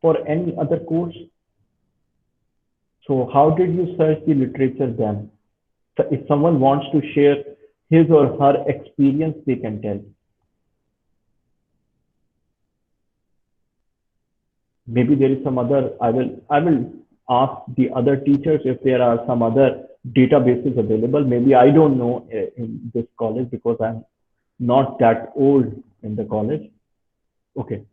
for any other course? So how did you search the literature then? So if someone wants to share his or her experience, they can tell. Maybe there is some other, I will ask the other teachers if there are some other databases available. Maybe I don't know in this college because I'm not that old in the college. Okay.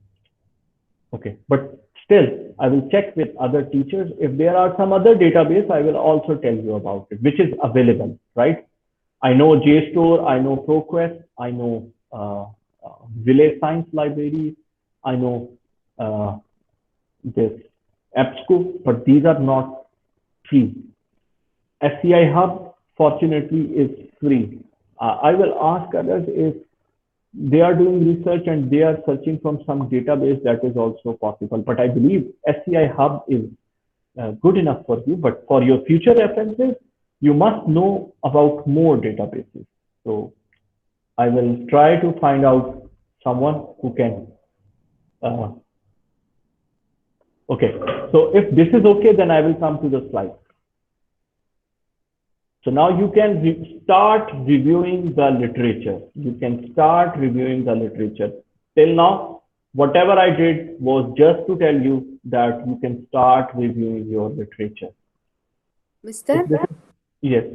Okay. But still, I will check with other teachers. If there are some other database, I will also tell you about it, which is available, right? I know JSTOR, I know ProQuest, I know Village Science Library, I know this EBSCO, but these are not free. SCI Hub, fortunately, is free. I will ask others if they are doing research and they are searching from some database, that is also possible. But I believe SCI Hub is good enough for you. But for your future references, you must know about more databases. So I will try to find out someone who can. Okay, so if this is okay, then I will come to the slide. So now you can start reviewing the literature. You can start reviewing the literature. Till now, whatever I did was just to tell you that you can start reviewing your literature. Mr. Yes.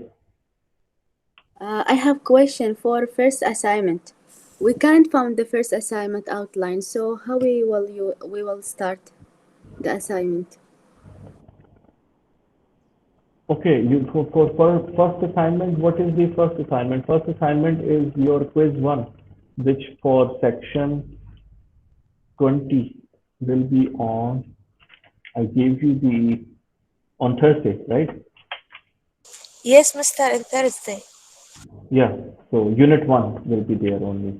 I have question for first assignment. We can't find the first assignment outline, so how we will start the assignment? Okay, you for first assignment, what is the first assignment? First assignment is your quiz one, which for section 20 will be on, I gave you the, on Thursday, right? Yes, Mr. In Thursday. Yeah, so unit one will be there only.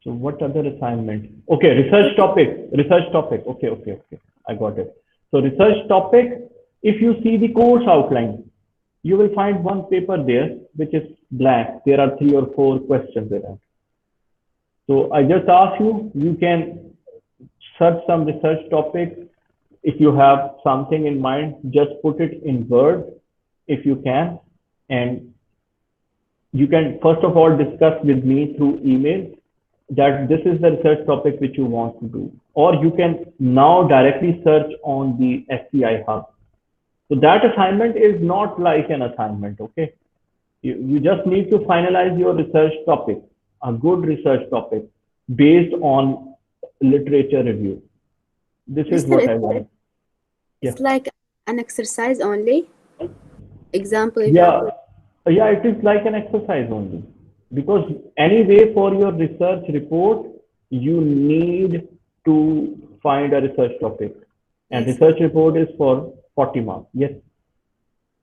So what other assignment? Okay, research topic, research topic. Okay. I got it. So research topic, if you see the course outline, you will find one paper there, which is blank. There are 3 or 4 questions in it. So I just ask you, you can search some research topic. If you have something in mind, just put it in Word if you can. And you can first of all discuss with me through email that this is the research topic which you want to do. Or you can now directly search on the SCI Hub. So that assignment is not like an assignment, okay? You just need to finalize your research topic, a good research topic based on literature review. This is Mister, what I want. Yeah. it's like an exercise only. Example, if Yeah, yeah, it is like an exercise only. Because anyway, for your research report, you need to find a research topic. And yes, research report is for 40 marks. Yes.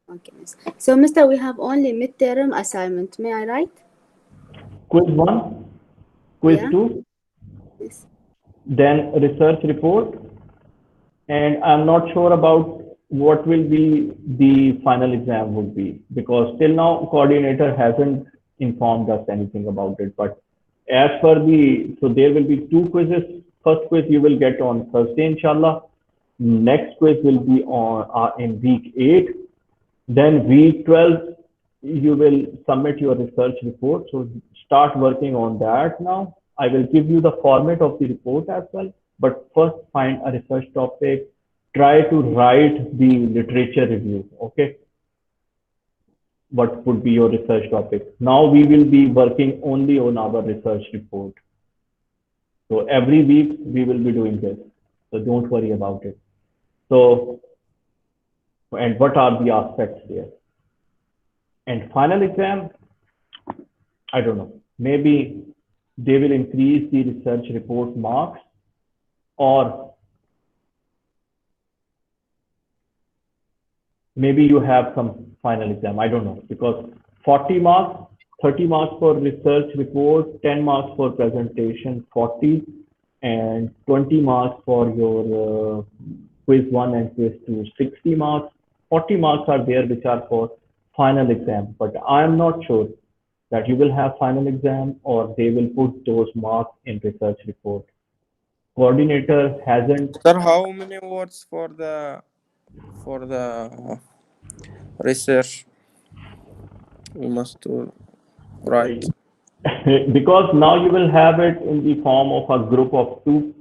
okay, miss. So, Mister, we have only midterm assignment. May I write? Quiz 1, quiz Yeah. 2, Yes. then research report, and I'm not sure about what will be the final exam would be because till now coordinator hasn't informed us anything about it. But as per the, so there will be 2 quizzes. First quiz you will get on Thursday, inshallah. Next quiz will be on in week 8. Then week 12 you will submit your research report. So start working on that now. I will give you the format of the report as well. But first find a research topic. Try to write the literature review. Okay. What would be your research topic? Now we will be working only on our research report. So every week we will be doing this. So don't worry about it. So, and what are the aspects there? And final exam, I don't know. Maybe they will increase the research report marks, or maybe you have some final exam. I don't know, because 40 marks, 30 marks for research report, 10 marks for presentation, 40, and 20 marks for your quiz 1 and quiz 2, 60 marks. 40 marks are there which are for final exam, but I am not sure that you will have final exam or they will put those marks in research report. Coordinator hasn't. Sir, how many words for the research we must to write? Because now you will have it in the form of a group of 2.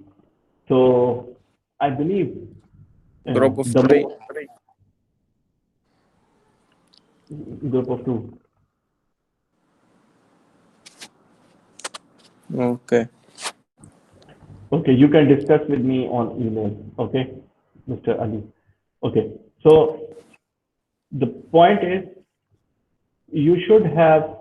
So I believe Group of the 3. more group of 2. Okay. Okay, you can discuss with me on email. Okay, Mr. Ali. Okay, so the point is you should have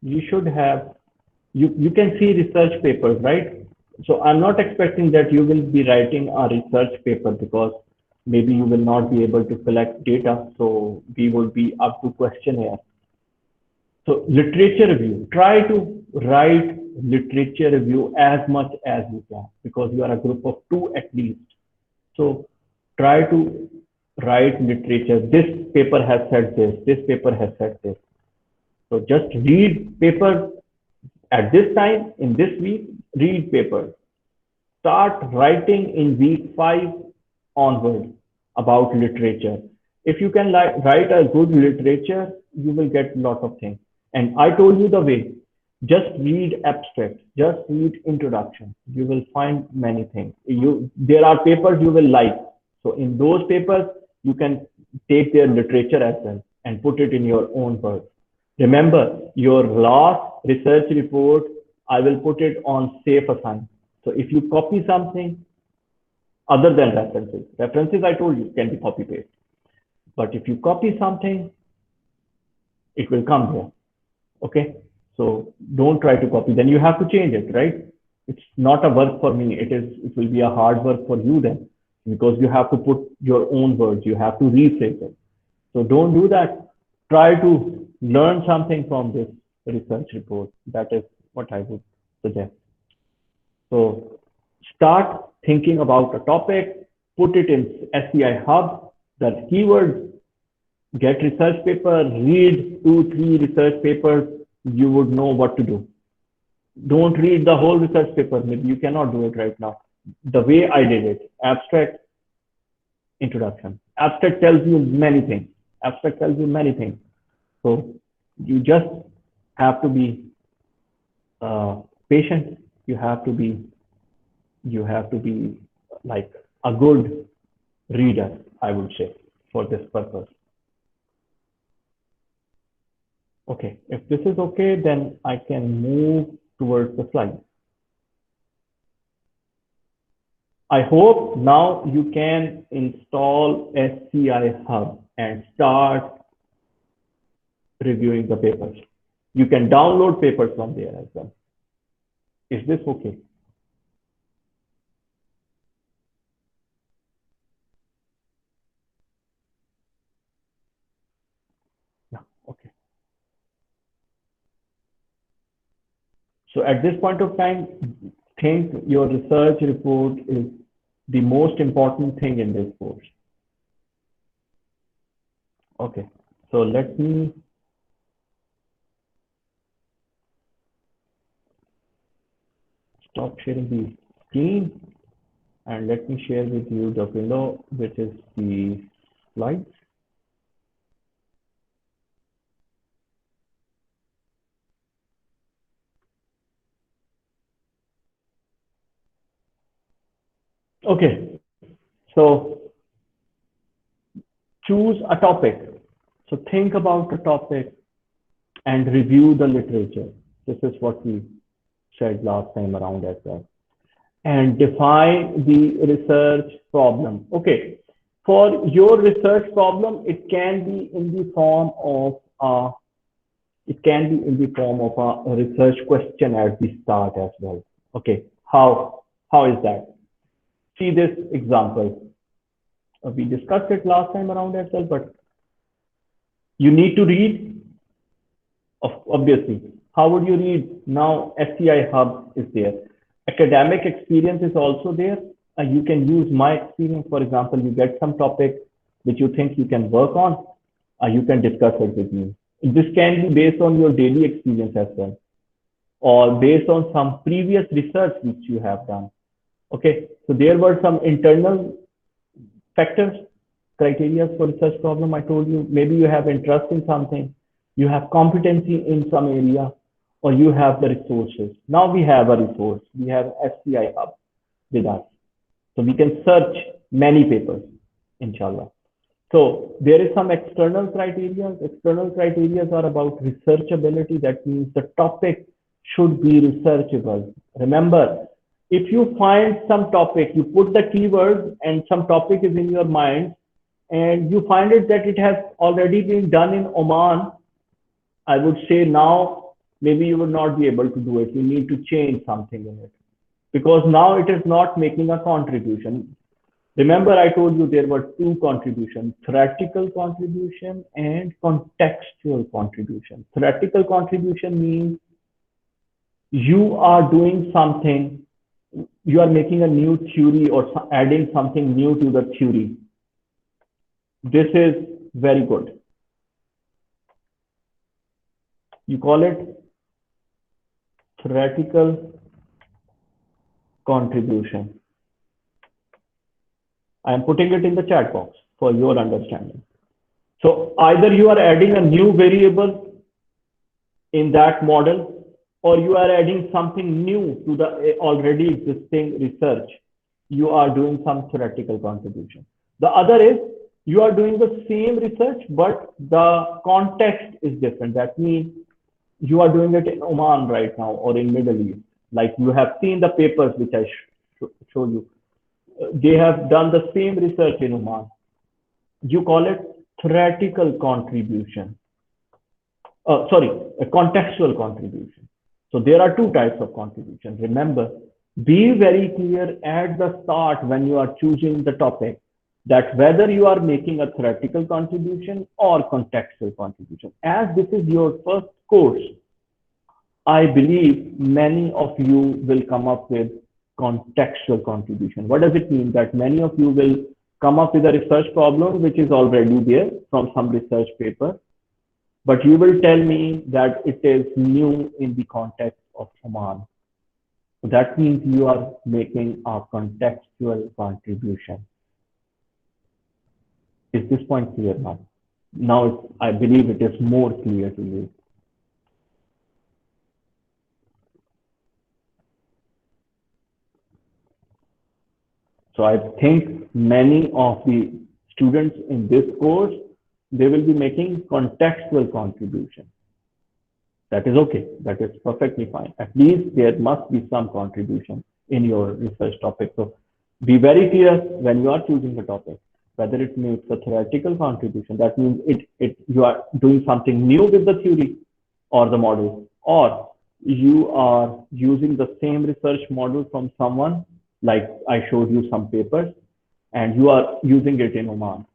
you can see research papers, right? So I'm not expecting that you will be writing a research paper because maybe you will not be able to collect data. So we will be up to questionnaire. So literature review, try to write literature review as much as you can because you are a group of 2 at least. So try to write literature. This paper has said this paper has said this. So just read paper at this time, in this week, read paper. Start writing in week 5 onward about literature. If you can write a good literature, you will get a lot of things. And I told you the way. Just read abstract. Just read introduction. You will find many things. There are papers you will like. So in those papers, you can take their literature as well and put it in your own words. Remember, your last research report, I will put it on safe assign. So if you copy something other than references I told you can be copy paste. But if you copy something, it will come here. Okay. So don't try to copy. Then you have to change it, right? It's not a work for me. It will be a hard work for you then, because you have to put your own words. You have to rephrase it. So don't do that. Try to learn something from this research report. That is what I would suggest. So start thinking about a topic, put it in SCI Hub, the keyword, get research paper, read 2-3 research papers, you would know what to do. Don't read the whole research paper. Maybe you cannot do it right now. The way I did it, abstract, introduction. Abstract tells you many things. Abstract tells you many things. So you just have to be patient. You have to be like a good reader, I would say, for this purpose. Okay, if this is okay, then I can move towards the slide. I hope now you can install SCI Hub and start reviewing the papers. You can download papers from there as well. Is this okay? Yeah, okay. So at this point of time, think your research report is the most important thing in this course. Okay, so let me stop sharing the screen and let me share with you the window, which is the slides. Okay, so choose a topic. So think about a topic and review the literature. This is what we said last time around as well. And define the research problem. Okay, for your research problem, it can be in the form of a research question at the start as well. Okay, how is that? See this example. We discussed it last time around as well, but you need to read, obviously. How would you read? Now SCI Hub is there. Academic experience is also there. You can use my experience. For example, you get some topic which you think you can work on. You can discuss it with me. This can be based on your daily experience as well, or based on some previous research which you have done. Okay, so there were some internal factors, criteria for research problem. I told you, maybe you have interest in something, you have competency in some area, or you have the resources. Now we have a resource. We have SCI Hub with us. So we can search many papers, inshallah. So there is some external criteria. External criteria are about researchability. That means the topic should be researchable. Remember, if you find some topic, you put the keyword and some topic is in your mind, and you find it that it has already been done in Oman, I would say now maybe you would not be able to do it. You need to change something in it, because now it is not making a contribution. Remember, I told you there were two contributions: theoretical contribution and contextual contribution. Theoretical contribution means you are doing something, you are making a new theory or adding something new to the theory. This is very good. You call it theoretical contribution. I am putting it in the chat box for your understanding. So either you are adding a new variable in that model, or you are adding something new to the already existing research. You are doing some theoretical contribution. The other is You are doing the same research, but the context is different. That means you are doing it in Oman right now or in Middle East. Like you have seen the papers which I showed you. They have done the same research in Oman. You call it theoretical contribution. Sorry, a contextual contribution. So there are two types of contribution. Remember, be very clear at the start when you are choosing the topic that whether you are making a theoretical contribution or contextual contribution. As this is your first course, I believe many of you will come up with contextual contribution. What does it mean? That many of you will come up with a research problem which is already there from some research paper, but you will tell me that it is new in the context of Oman. So that means you are making a contextual contribution. Is this point clear now? Now I believe it is more clear to you. So I think many of the students in this course, they will be making contextual contribution. That is okay. That is perfectly fine. At least there must be some contribution in your research topic. So be very clear when you are choosing the topic, whether it makes a theoretical contribution. That means you are doing something new with the theory or the model, or you are using the same research model from someone, like I showed you some papers, and you are using it in Oman.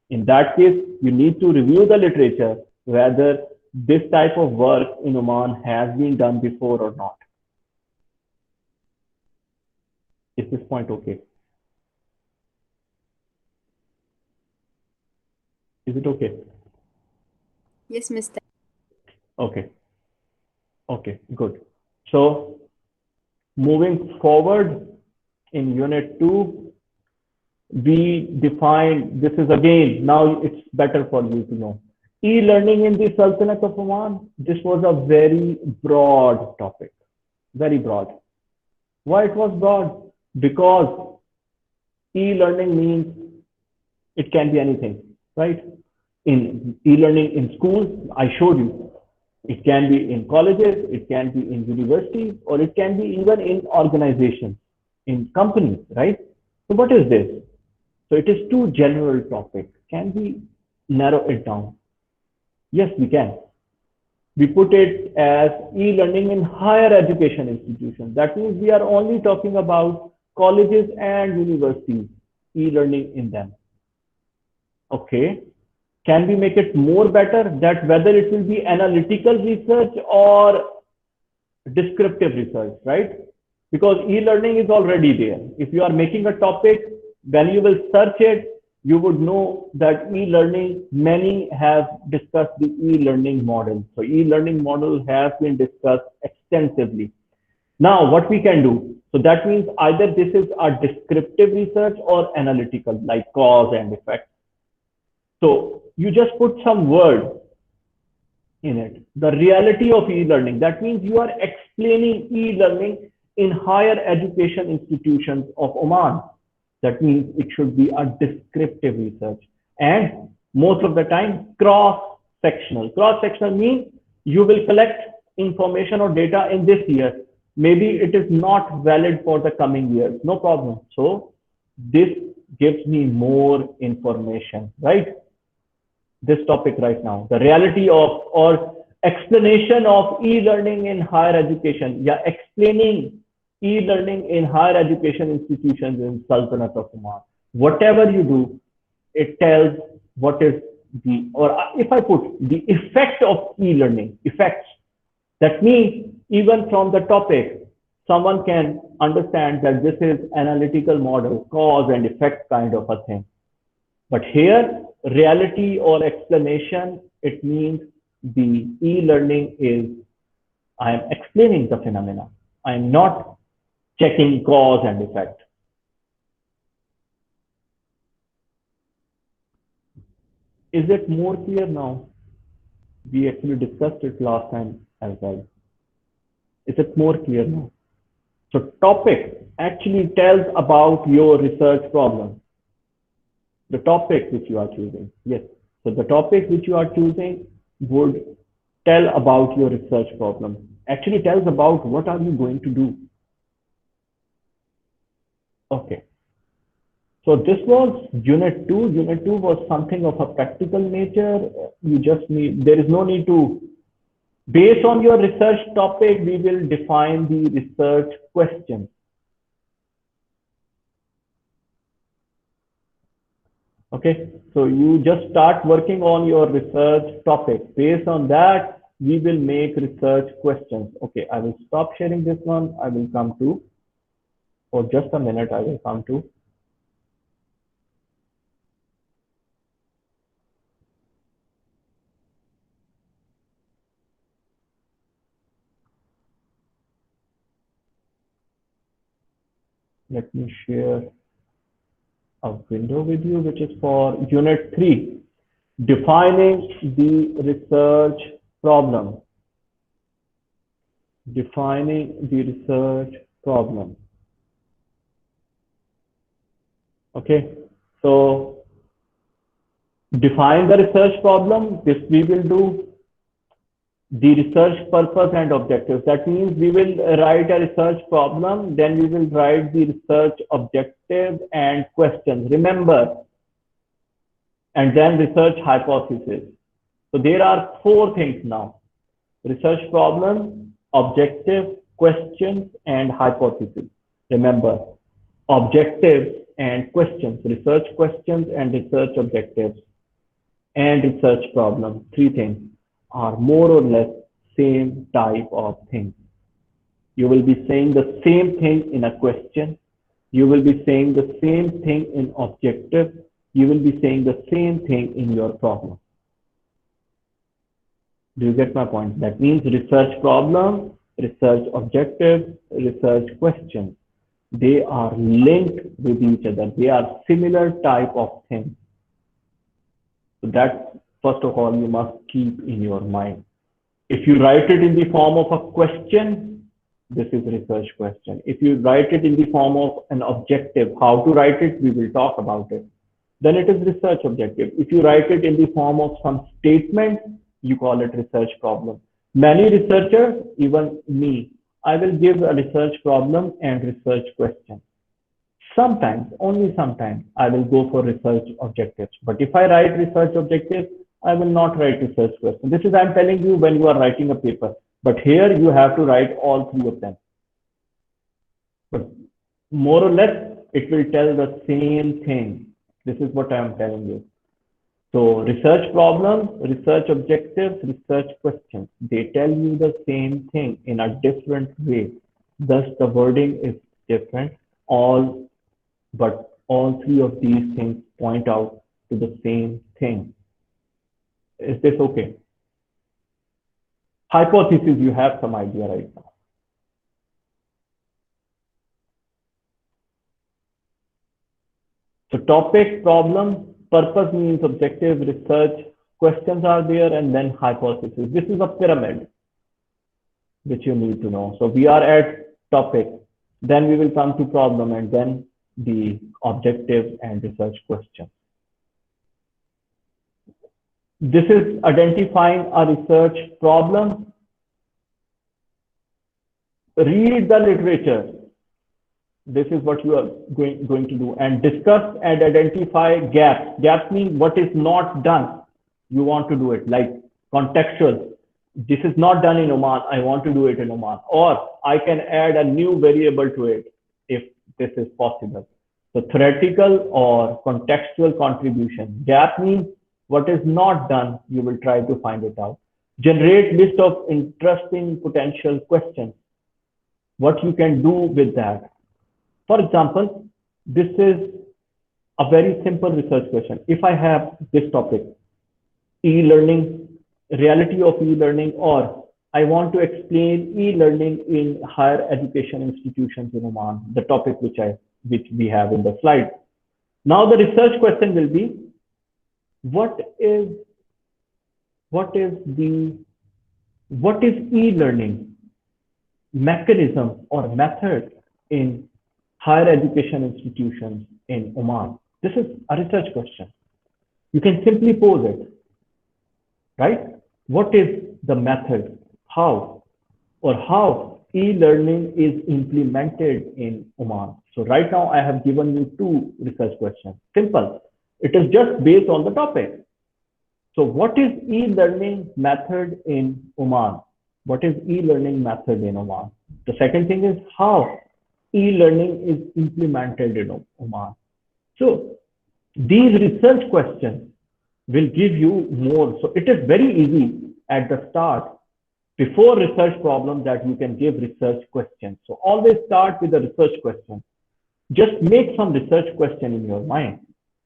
In that case, you need to review the literature, whether this type of work in Oman has been done before or not. Is this point okay? Is it okay? Yes, Mr. Okay. Okay, good. So moving forward in unit 2, we define, this is again, now it's better for you to know. E-learning in the Sultanate of Oman, this was a very broad topic, very broad. Why it was broad? Because e-learning means it can be anything, right? In e-learning in schools, I showed you, it can be in colleges, it can be in universities, or it can be even in organizations, in companies, right? So what is this? So it is too general topic. Can we narrow it down? Yes, we can. We put it as e-learning in higher education institutions. That means we are only talking about colleges and universities, e-learning in them. Okay. Can we make it more better, that whether it will be analytical research or descriptive research, right? Because e-learning is already there. If you are making a topic, when you will search it, you would know that e-learning, many have discussed the e-learning model. So e-learning model has been discussed extensively. Now, what we can do, so that means either this is a descriptive research or analytical, like cause and effect. So you just put some word in it. The reality of e-learning, that means you are explaining e-learning in higher education institutions of Oman. That means it should be a descriptive research, and most of the time cross-sectional. Cross-sectional means you will collect information or data in this year. Maybe it is not valid for the coming years. No problem. So this gives me more information, right? This topic right now, the reality of or explanation of e-learning in higher education. Yeah, explaining e-learning in higher education institutions in Sultanate of Oman. Whatever you do, it tells what is the, or if I put the effect of e-learning, effects. That means even from the topic, someone can understand that this is analytical model, cause and effect kind of a thing. But here, reality or explanation, it means the e-learning is, I am explaining the phenomena. I am not checking cause and effect. Is it more clear now? We actually discussed it last time as well. Is it more clear now? So topic actually tells about your research problem. The topic which you are choosing. Yes. So the topic which you are choosing would tell about your research problem. Actually tells about what are you going to do. Okay. So this was unit 2. Unit 2 was something of a practical nature. You just need, there is no need to, based on your research topic, we will define the research question. Okay, so you just start working on your research topic. Based on that, we will make research questions. Okay, I will stop sharing this one. I will come to, for just a minute, I will come to. Let me share a window with you, which is for unit 3, defining the research problem. Defining the research problem. Okay, so define the research problem. This we will do. The research purpose and objectives. That means we will write a research problem, then we will write the research objective and questions. Remember, and then research hypothesis. So there are 4 things now: research problem, objective, questions, and hypothesis. Remember, objectives and questions, research questions and research objectives, and research problem. 3 things are more or less same type of thing. You will be saying the same thing in a question. You will be saying the same thing in objective. You will be saying the same thing in your problem. Do you get my point? That means research problem, research objective, research question. They are linked with each other. They are similar type of things. So that, first of all, you must keep in your mind. If you write it in the form of a question, this is research question. If you write it in the form of an objective, how to write it, we will talk about it. Then it is research objective. If you write it in the form of some statement, you call it research problem. Many researchers, even me, I will give a research problem and research question. Sometimes, only sometimes, I will go for research objectives. But if I write research objectives, I will not write research question. This is, I'm telling you, when you are writing a paper. But here you have to write all 3 of them. But more or less, it will tell the same thing. This is what I am telling you. So research problems, research objectives, research questions, they tell you the same thing in a different way. Thus the wording is different. But all 3 of these things point out to the same thing. Is this okay? Hypothesis, you have some idea right now. So topic, problem, purpose means objective, research, questions are there, and then hypothesis. This is a pyramid which you need to know. So we are at topic, then we will come to problem, and then the objective and research question. This is identifying a research problem. Read the literature. This is what you are going to do, and discuss and identify gaps. Gaps mean what is not done. You want to do it, like contextual. This is not done in Oman. I want to do it in Oman, or I can add a new variable to it if this is possible. So theoretical or contextual contribution. Gap means what is not done. You will try to find it out. Generate list of interesting potential questions. What you can do with that. For example, this is a very simple research question. If I have this topic, e-learning, reality of e-learning, or I want to explain e-learning in higher education institutions in Oman, the topic which we have in the slide. Now the research question will be, what is e-learning mechanism or method in higher education institutions in Oman? This is a research question. You can simply pose it, right? What is the method? How or how e-learning is implemented in Oman? So right now I have given you two research questions. Simple. It is just based on the topic. So what is e-learning method in Oman? What is e-learning method in Oman? The second thing is how e-learning is implemented in Oman. So these research questions will give you more. So it is very easy at the start, before research problem, that you can give research questions. So always start with a research question. Just make some research question in your mind.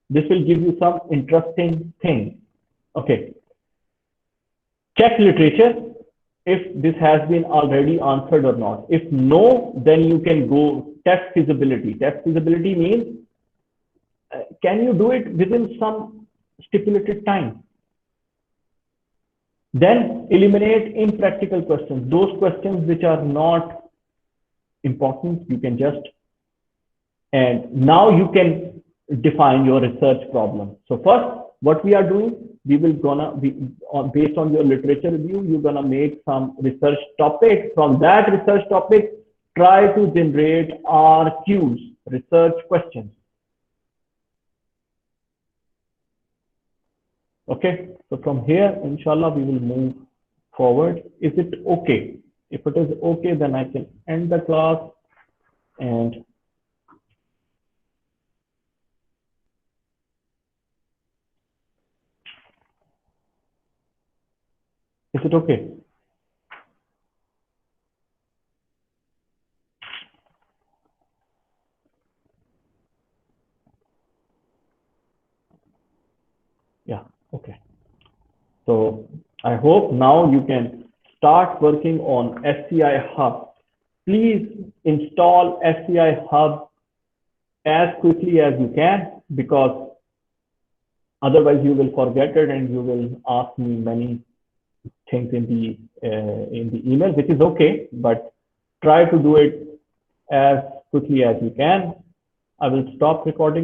This will give you some interesting things. Okay. Check literature if this has been already answered or not. If no, then you can go test feasibility. Test feasibility means can you do it within some stipulated time? Then eliminate impractical questions. Those questions which are not important, you can just, and now you can define your research problem. So first, what we are doing, we will gonna be based on your literature review, you're gonna make some research topic. From that research topic, try to generate RQs, research questions. Okay, so from here, inshallah, we will move forward. Is it okay? If it is okay, then I can end the class. And is it okay? Yeah, okay. So I hope now you can start working on SCI Hub. Please install SCI Hub as quickly as you can, because otherwise you will forget it and you will ask me many things in the email, which is okay, but try to do it as quickly as you can. I will stop recording.